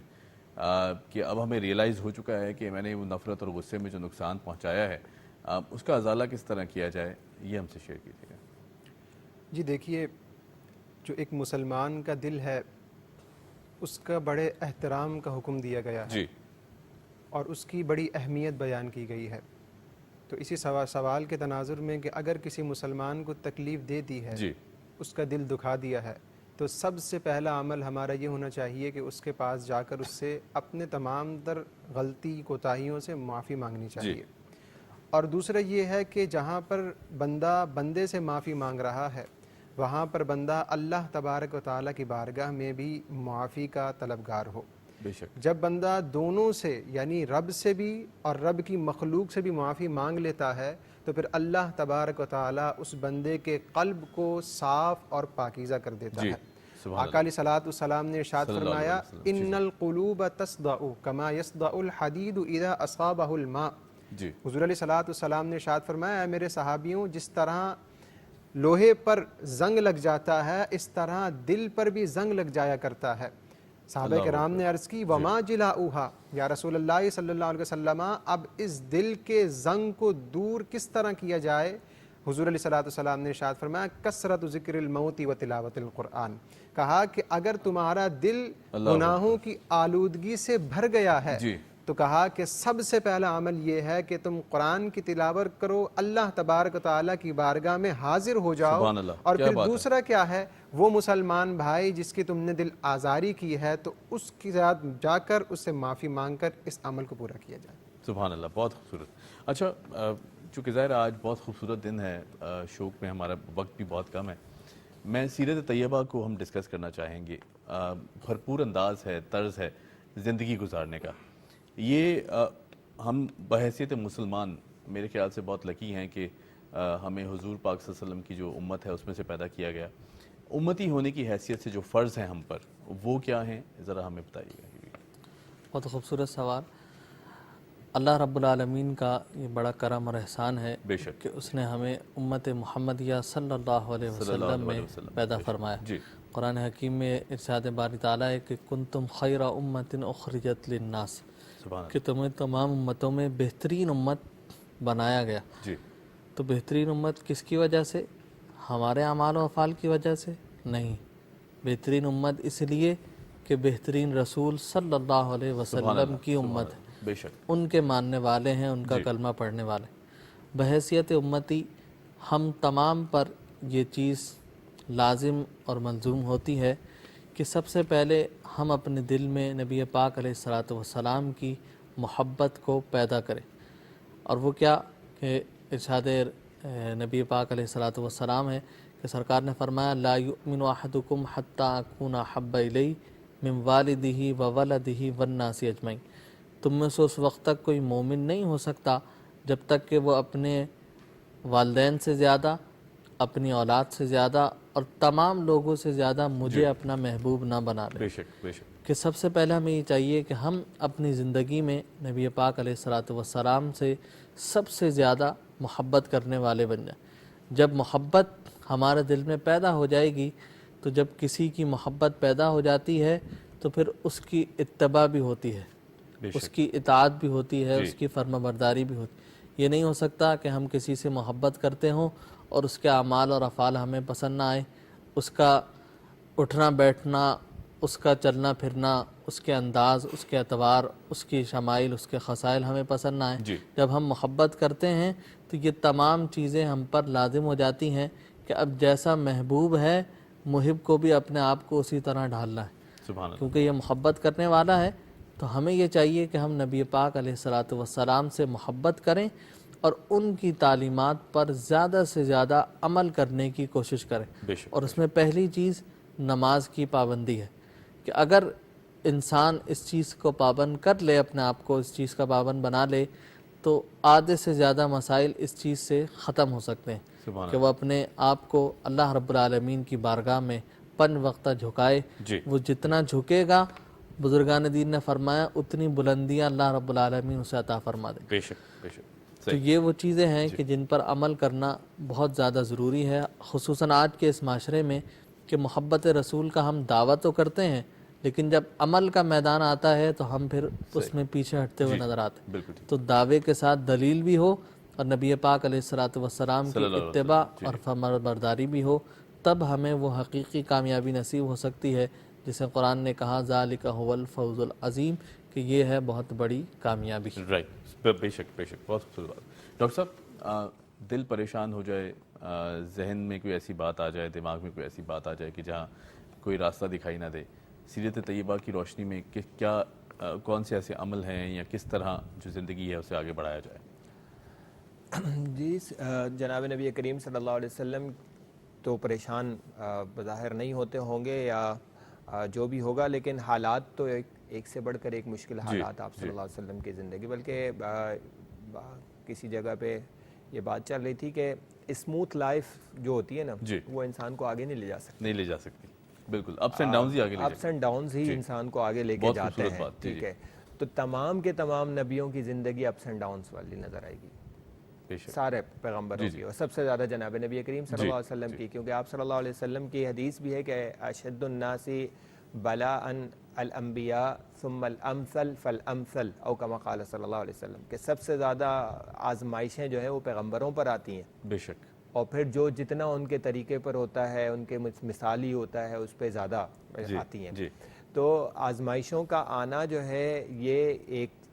کہ اب ہمیں ریئلائز ہو چکا ہے کہ میں نے وہ نفرت اور غصے میں جو نقصان پہنچایا ہے، اس کا ازالہ کس طرح کیا جائے، یہ ہم سے شیئر کیجیے گا. جی دیکھیے، جو ایک مسلمان کا دل ہے اس کا بڑے احترام کا حکم دیا گیا ہے اور اس کی بڑی اہمیت بیان کی گئی ہے. تو اسی سوال کے تناظر میں کہ اگر کسی مسلمان کو تکلیف دے دی ہے، اس کا دل دکھا دیا ہے، تو سب سے پہلا عمل ہمارا یہ ہونا چاہیے کہ اس کے پاس جا کر اس سے اپنے تمام تر غلطی کوتاہیوں سے معافی مانگنی چاہیے. اور دوسرا یہ ہے کہ جہاں پر بندہ بندے سے معافی مانگ رہا ہے وہاں پر بندہ اللہ تبارک و تعالیٰ کی بارگاہ میں بھی معافی کا طلبگار ہو. بے شک. جب بندہ دونوں سے یعنی رب سے بھی اور رب کی مخلوق سے بھی معافی مانگ لیتا ہے تو پھر اللہ تبارک و تعالیٰ اس بندے کے قلب کو صاف اور پاکیزہ کر دیتا ہے. آقا علیہ الصلوۃ والسلام نے ارشاد فرمایا ان القلوب تصدع کما یصدع الحدید اذا اصابہ الماء. حضور علیہ الصلوۃ والسلام نے ارشاد فرمایا، اے میرے صحابیوں، جس طرح لوہے پر زنگ لگ جاتا ہے اس طرح دل پر بھی زنگ لگ جایا کرتا ہے. صحابہ کرام نے عرض کی وما جلاؤہا، یا رسول اللہ صلی اللہ علیہ وسلم اب اس دل کے زنگ کو دور کس طرح کیا جائے؟ حضور علیہ الصلوۃ والسلام نے ارشاد فرمایا کثرت ذکر الموت و تلاوت القرآن، کہا کہ اگر تمہارا دل گناہوں کی آلودگی سے بھر گیا ہے جی تو کہا کہ سب سے پہلا عمل یہ ہے کہ تم قرآن کی تلاوت کرو، اللہ تبارک و تعالیٰ کی بارگاہ میں حاضر ہو جاؤ، سبحان اللہ، اور کیا پھر بات ہے۔ دوسرا کیا ہے، وہ مسلمان بھائی جس کی تم نے دل آزاری کی ہے تو اس کے ساتھ جا کر اس سے معافی مانگ کر اس عمل کو پورا کیا جائے۔ سبحان اللہ، بہت خوبصورت۔ اچھا چونکہ ظاہر آج بہت خوبصورت دن ہے، شوق میں ہمارا وقت بھی بہت کم ہے، میں سیرت طیبہ کو ہم ڈسکس کرنا چاہیں گے۔ بھرپور انداز ہے، طرز ہے زندگی گزارنے کا۔ یہ ہم بحیثیت مسلمان میرے خیال سے بہت لکی ہیں کہ ہمیں حضور پاک صلی اللہ علیہ وسلم کی جو امت ہے اس میں سے پیدا کیا گیا۔ امتی ہونے کی حیثیت سے جو فرض ہیں ہم پر وہ کیا ہیں، ذرا ہمیں بتائیے گا۔ بہت خوبصورت سوال۔ اللہ رب العالمین کا یہ بڑا کرم اور احسان ہے بے شک کہ اس نے ہمیں امت محمدیہ صلی اللہ علیہ وسلم میں پیدا فرمایا۔ جی قرآن حکیم میں ارشاد باری تعالیٰ ہے کہ کنتم خیر امت اخرجت للناس، سبحان اللہ۔ کہ تمہیں تمام امتوں میں بہترین امت بنایا گیا۔ جی تو بہترین امت کس کی وجہ سے؟ ہمارے اعمال و افعال کی وجہ سے نہیں، بہترین امت اس لیے کہ بہترین رسول صلی اللہ علیہ وسلم کی امت ہے، بے شک ان کے ماننے والے ہیں، ان کا کلمہ پڑھنے والے۔ بحیثیت امتی ہم تمام پر یہ چیز لازم اور ملزوم ہوتی ہے کہ سب سے پہلے ہم اپنے دل میں نبی پاک علیہ الصلوۃ والسلام کی محبت کو پیدا کریں، اور وہ کیا کہ ارشاد نبی پاک علیہ الصلوۃ والسلام ہے کہ سرکار نے فرمایا لا یؤمن احدکم حتی اکون احب الیہ من والدہ وولدہ والناس اجمعین، تم میں سے اس وقت تک کوئی مومن نہیں ہو سکتا جب تک کہ وہ اپنے والدین سے زیادہ، اپنی اولاد سے زیادہ اور تمام لوگوں سے زیادہ مجھے اپنا محبوب نہ بنا لے۔ بے شک بے شک کہ سب سے پہلے ہمیں یہ چاہیے کہ ہم اپنی زندگی میں نبی پاک علیہ الصلوۃ والسلام سے سب سے زیادہ محبت کرنے والے بن جائیں۔ جب محبت ہمارے دل میں پیدا ہو جائے گی تو جب کسی کی محبت پیدا ہو جاتی ہے تو پھر اس کی اتباع بھی ہوتی ہے، اس کی اطاعت بھی ہوتی ہے، اس کی فرما برداری بھی ہوتی ہے۔ یہ نہیں ہو سکتا کہ ہم کسی سے محبت کرتے ہوں اور اس کے اعمال اور افعال ہمیں پسند نہ آئے، اس کا اٹھنا بیٹھنا، اس کا چلنا پھرنا، اس کے انداز، اس کے اعتبار، اس کی شمائل، اس کے خصائل ہمیں پسند نہ آئیں۔ جب ہم محبت کرتے ہیں تو یہ تمام چیزیں ہم پر لازم ہو جاتی ہیں کہ اب جیسا محبوب ہے محب کو بھی اپنے آپ کو اسی طرح ڈھالنا ہے، سبحان اللہ۔ کیونکہ یہ محبت کرنے والا ہے۔ تو ہمیں یہ چاہیے کہ ہم نبی پاک علیہ الصلوۃ والسلام سے محبت کریں اور ان کی تعلیمات پر زیادہ سے زیادہ عمل کرنے کی کوشش کریں۔ بے شک اور اس میں پہلی چیز نماز کی پابندی ہے کہ اگر انسان اس چیز کو پابند کر لے، اپنے آپ کو اس چیز کا پابند بنا لے، تو آدھے سے زیادہ مسائل اس چیز سے ختم ہو سکتے ہیں سبحان کہ وہ اپنے آپ کو اللہ رب العالمین کی بارگاہ میں پن وقتہ جھکائے۔ جی وہ جتنا جھکے گا، بزرگان دین نے فرمایا اتنی بلندیاں اللہ رب العالمین اسے عطا فرما دے۔ بے شک بے شک تو یہ وہ چیزیں ہیں کہ جن پر عمل کرنا بہت زیادہ ضروری ہے، خصوصاً آج کے اس معاشرے میں کہ محبت رسول کا ہم دعویٰ تو کرتے ہیں لیکن جب عمل کا میدان آتا ہے تو ہم پھر اس میں پیچھے ہٹتے ہوئے نظر آتے ہیں۔ بالکل تو دعوے کے ساتھ دلیل بھی ہو اور نبی پاک علیہ الصلوۃ والسلام کی اتباع اور فرما برداری بھی ہو، تب ہمیں وہ حقیقی کامیابی نصیب ہو سکتی ہے جسے قرآن نے کہا ذالک هو الفوز العظیم، کہ یہ ہے بہت بڑی کامیابی۔ رائٹ، بے شک بے شک، بہت خوبصورت بات۔ ڈاکٹر صاحب، دل پریشان ہو جائے، ذہن میں کوئی ایسی بات آ جائے، دماغ میں کوئی ایسی بات آ جائے کہ جہاں کوئی راستہ دکھائی نہ دے، سیرت طیبہ کی روشنی میں کیا کون سے ایسے عمل ہیں یا کس طرح جو زندگی ہے اسے آگے بڑھایا جائے؟ جی جناب نبی کریم صلی اللہ علیہ وسلم تو پریشان بظاہر نہیں ہوتے ہوں گے یا جو بھی ہوگا، لیکن حالات تو ایک سے بڑھ کر ایک مشکل حالات آپ صلی اللہ علیہ وسلم کی زندگی، بلکہ کسی جگہ پہ یہ بات چل رہی تھی کہ اسموتھ لائف جو ہوتی ہے نا وہ انسان کو آگے نہیں لے جا سکتی، بالکل اپس اینڈ ڈاؤنز ہی آگے اپس اینڈ ڈاؤنز ہی انسان کو آگے لے کے جاتے ہیں، ٹھیک ہے۔ تو تمام کے تمام نبیوں کی زندگی اپس اینڈ ڈاؤنز والی نظر آئے گی، سارے پیغمبروں کی، اور سب سے زیادہ جناب نبی کریم صلی اللہ علیہ وسلم کی، کیونکہ آپ صلی اللہ علیہ وسلم کی حدیث بھی ہے کہ اشد الناس بلاء الانبیاء ثم الامثل فالامثل، او کما قال صلی اللہ علیہ وسلم، کہ سب سے زیادہ آزمائشیں جو ہیں وہ پیغمبروں پر آتی ہیں، بے شک، اور پھر جو جتنا ان کے طریقے پر ہوتا ہے، ان کے مثالی ہوتا ہے، اس پہ زیادہ آتی ہیں۔ تو آزمائشوں کا آنا جو ہے یہ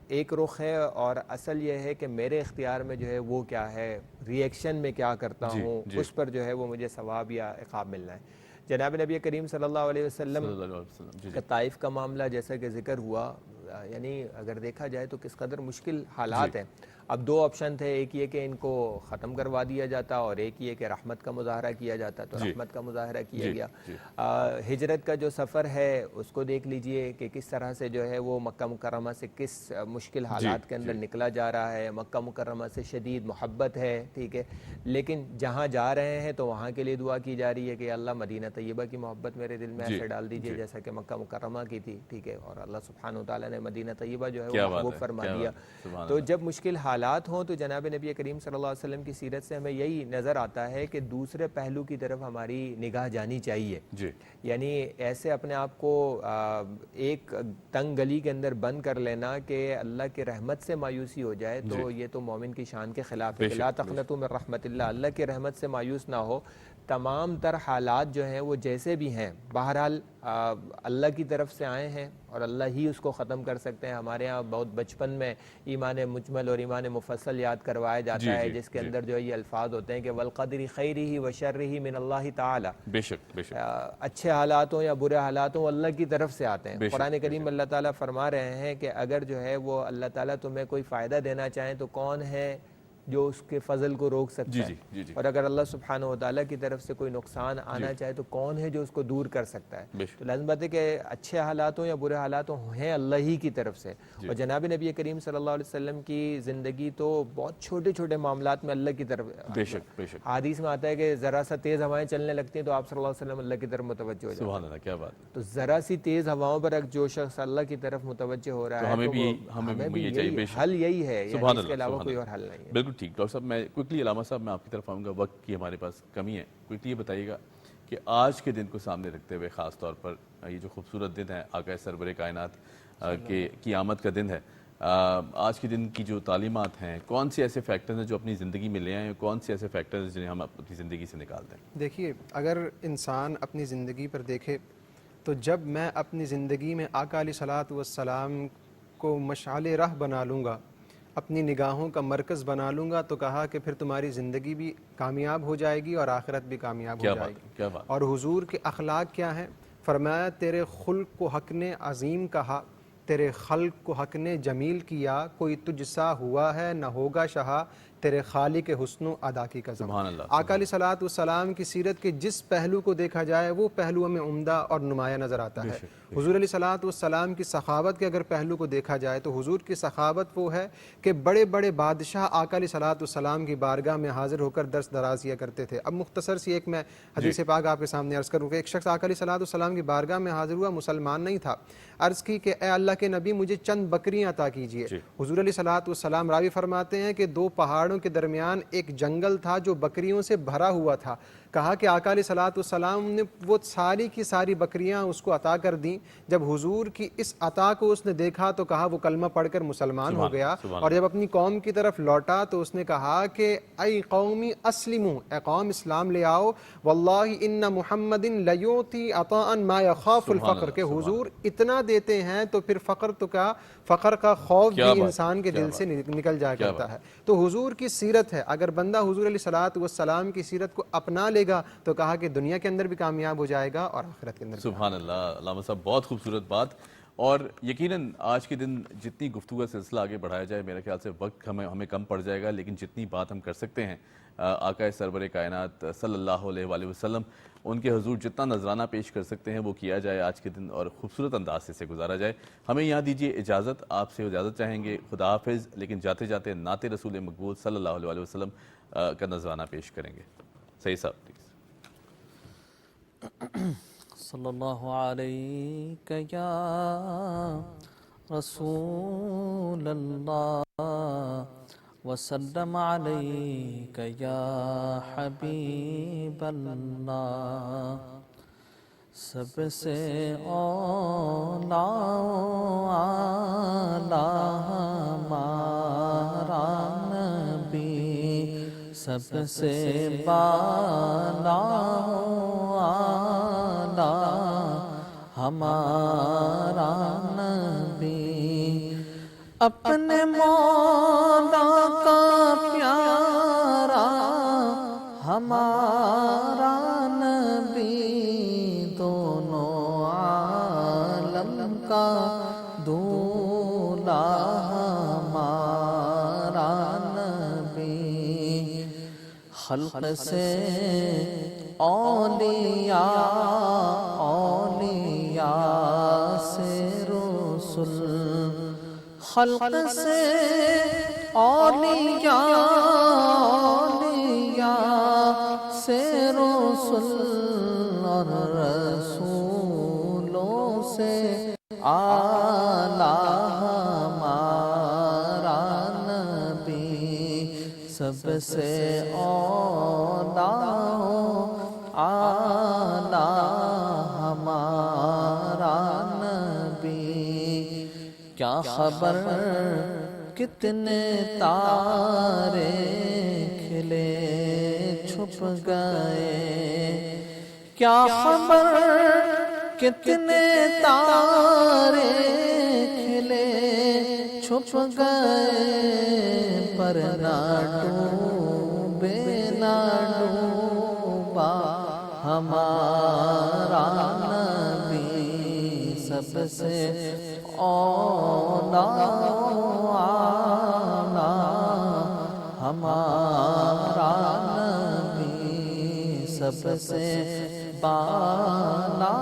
ایک رخ ہے، اور اصل یہ ہے کہ میرے اختیار میں جو ہے وہ کیا ہے، ریئیکشن میں کیا کرتا ہوں، اس پر جو ہے وہ مجھے ثواب یا عقاب ملنا ہے۔ جناب نبی کریم صلی اللہ علیہ وسلم کا طائف کا معاملہ جیسا کہ ذکر ہوا، یعنی اگر دیکھا جائے تو کس قدر مشکل حالات ہیں۔ اب دو آپشن تھے، ایک یہ کہ ان کو ختم کروا دیا جاتا، اور ایک یہ کہ رحمت کا مظاہرہ کیا جاتا، تو رحمت کا مظاہرہ کیا گیا۔ ہجرت کا جو سفر ہے اس کو دیکھ لیجئے کہ کس طرح سے جو ہے وہ مکہ مکرمہ سے کس مشکل حالات کے اندر نکلا جا رہا ہے۔ مکہ مکرمہ سے شدید محبت ہے، ٹھیک ہے، لیکن جہاں جا رہے ہیں تو وہاں کے لیے دعا کی جا رہی ہے کہ اللہ مدینہ طیبہ کی محبت میرے دل میں ایسے ڈال دیجئے جیسا کہ مکہ مکرمہ کی تھی، ٹھیک ہے، اور اللہ سبحانہ وتعالی نے مدینہ طیبہ جو ہے وہ محبوب فرما دیا۔ تو جب مشکل حالات ہوں تو جناب نبی کریم صلی اللہ علیہ وسلم کی سیرت سے ہمیں یہی نظر آتا ہے کہ دوسرے پہلو کی طرف ہماری نگاہ جانی چاہیے، یعنی ایسے اپنے آپ کو ایک تنگ گلی کے اندر بند کر لینا کہ اللہ کی رحمت سے مایوسی ہو جائے، تو یہ تو مومن کی شان کے خلاف ہے۔ لا تقنطوا من رحمت اللہ، اللہ کی رحمت سے مایوس نہ ہو۔ تمام تر حالات جو ہیں وہ جیسے بھی ہیں بہرحال اللہ کی طرف سے آئے ہیں، اور اللہ ہی اس کو ختم کر سکتے ہیں۔ ہمارے ہاں بہت بچپن میں ایمان مجمل اور ایمان مفصل یاد کروایا جاتا ہے، جس کے اندر جو یہ الفاظ ہوتے ہیں کہ والقدر خیرہ وشرہ من اللہ تعالی، بے شک اچھے حالات ہوں یا برے حالات ہوں اللہ کی طرف سے آتے ہیں۔ قرآن کریم اللہ تعالیٰ فرما رہے ہیں کہ اگر جو ہے وہ اللہ تعالیٰ تمہیں کوئی فائدہ دینا چاہیں تو کون ہے جو اس کے فضل کو روک سکتا ہے، اور اگر اللہ سبحانہ وتعالیٰ کی طرف سے کوئی نقصان آنا چاہے تو کون ہے جو اس کو دور کر سکتا ہے۔ تو لازم بات ہے کہ اچھے حالات ہوں یا برے حالات ہوں ہیں اللہ ہی کی طرف سے۔ اور جناب نبی کریم صلی اللہ علیہ وسلم کی زندگی تو بہت چھوٹے چھوٹے معاملات میں اللہ کی طرف، حدیث میں آتا ہے کہ ذرا سا تیز ہوائیں چلنے لگتی ہیں تو آپ صلی اللہ علیہ وسلم اللہ کی طرف متوجہ ہو جاتے ہیں۔ سبحان اللہ، کیا بات ہے۔ تو ذرا سی تیز ہواؤں پر جو شخص اللہ کی طرف متوجہ ہو رہا ہے، ہمیں بھی حل یہی ہے، یعنی اس کے علاوہ کوئی اور حل نہیں ہے۔ بالکل ٹھیک۔ ڈاکٹر صاحب میں کوئکلی علامہ صاحب میں آپ کی طرف آؤں گا، وقت کی ہمارے پاس کمی ہے، کوئکلی یہ بتائیے گا کہ آج کے دن کو سامنے رکھتے ہوئے خاص طور پر یہ جو خوبصورت دن ہے آقا سرور کائنات کی آمد کا دن ہے، آج کے دن کی جو تعلیمات ہیں، کون سے ایسے فیکٹرز ہیں جو اپنی زندگی میں لے آئیں، کون سے ایسے فیکٹرز جنہیں ہم اپنی زندگی سے نکال دیں؟ دیکھیے، اگر انسان اپنی زندگی پر دیکھے تو جب میں اپنی زندگی میں آقا علیہ الصلوۃ والسلام کو مشعل راہ بنا لوں گا، اپنی نگاہوں کا مرکز بنا لوں گا، تو کہا کہ پھر تمہاری زندگی بھی کامیاب ہو جائے گی اور آخرت بھی کامیاب ہو جائے گی۔ کیا بات۔ اور حضور کے اخلاق کیا ہیں؟ فرمایا تیرے خلق کو حق نے عظیم کہا، تیرے خلق کو حق نے جمیل کیا، کوئی تجھ سا ہوا ہے نہ ہوگا شہا، تیرے خالق حسن و ادا کی قسم۔ آقا علیہ الصلوۃ والسلام کی سیرت کے جس پہلو کو دیکھا جائے وہ پہلو ہمیں عمدہ اور نمایاں نظر آتا ہے۔ حضور علیہ الصلوۃ والسلام کی سخاوت کے اگر پہلو کو دیکھا جائے تو حضور کی سخاوت وہ ہے کہ بڑے بڑے بادشاہ آقا علیہ الصلوۃ والسلام کی بارگاہ میں حاضر ہو کر درس دراز کیا کرتے تھے۔ اب مختصر سی ایک میں حدیث پاک آپ کے سامنے عرض کروں کہ ایک شخص آقا علیہ الصلوۃ والسلام کی بارگاہ میں حاضر ہوا، مسلمان نہیں تھا، عرض کی کہ اے اللہ کے نبی مجھے چند بکریاں عطا کیجیے۔ حضور علیہ الصلوۃ والسلام راوی فرماتے ہیں کہ دو پہاڑوں کے درمیان ایک جنگل تھا جو بکریوں سے بھرا ہوا تھا۔ کہا کہ آقا علیہ الصلوۃ والسلام نے وہ ساری کی ساری بکریاں اس کو عطا کر دیں۔ جب حضور کی اس عطا کو اس نے دیکھا تو کہا وہ کلمہ پڑھ کر مسلمان ہو گیا، اور جب اپنی قوم کی طرف لوٹا تو اس نے کہا کہ اے قومی اسلموا، اے قوم اسلام لے آؤ، واللہ ان محمد لیعطی عطاء ما یخاف الفقر، کہ حضور اتنا دیتے ہیں تو پھر فقر کا خوف بھی انسان کے دل سے نکل جایا کرتا ہے۔ تو حضور کی سیرت ہے، اگر بندہ حضور علیہ الصلوۃ والسلام کی سیرت کو اپنا لے گا تو کہا کہ دنیا کے اندر بھی کامیاب ہو جائے گا اور آخرت کے اندر بھی۔ سبحان اللہ، علامہ صاحب بہت خوبصورت بات، اور یقیناً آج کے دن جتنی گفتگو کا سلسلہ آگے بڑھایا جائے میرے خیال سے وقت ہمیں کم پڑ جائے گا، لیکن جتنی بات ہم کر سکتے ہیں آقا سرور کائنات صلی اللہ علیہ وآلہ وسلم، ان کے حضور جتنا نذرانہ پیش کر سکتے ہیں وہ کیا جائے آج کے دن، اور خوبصورت انداز سے اسے گزارا جائے۔ ہمیں یہاں دیجیے اجازت، آپ سے اجازت چاہیں گے، خدا حافظ، لیکن جاتے جاتے نعت رسول مقبول صلی اللہ علیہ وآلہ وسلم کا نذرانہ پیش کریں گے۔ صحیح صاحب پلیز۔ صلی اللہ علیہ یا رسول اللہ وسلم علیک یا حبیب اللہ، سب سے اولا اعلیٰ ہمارا نبی سب سے بالا آلہ ہمارا نبی، اپنے مولا کا پیارا ہمارا نبی، دونوں عالم کا دولا ہمارا نبی، خلق سے اولیاء، اولیاء سے رسل، خلق سے اولیاء، اولیاء سے رسل، اور رسولوں سے اعلیٰ ہمارا نبی، سب سے اعلیٰ ہمارا نبی، کیا خبر کتنے تارے کھلے چھپ گئے، کیا خبر کتنے تارے کھلے چھپ گئے، پر نہ ڈوبے نہ ڈوبا ہمارا نبی، سب سے اولیٰ ہمارا نبی، سب سے بالا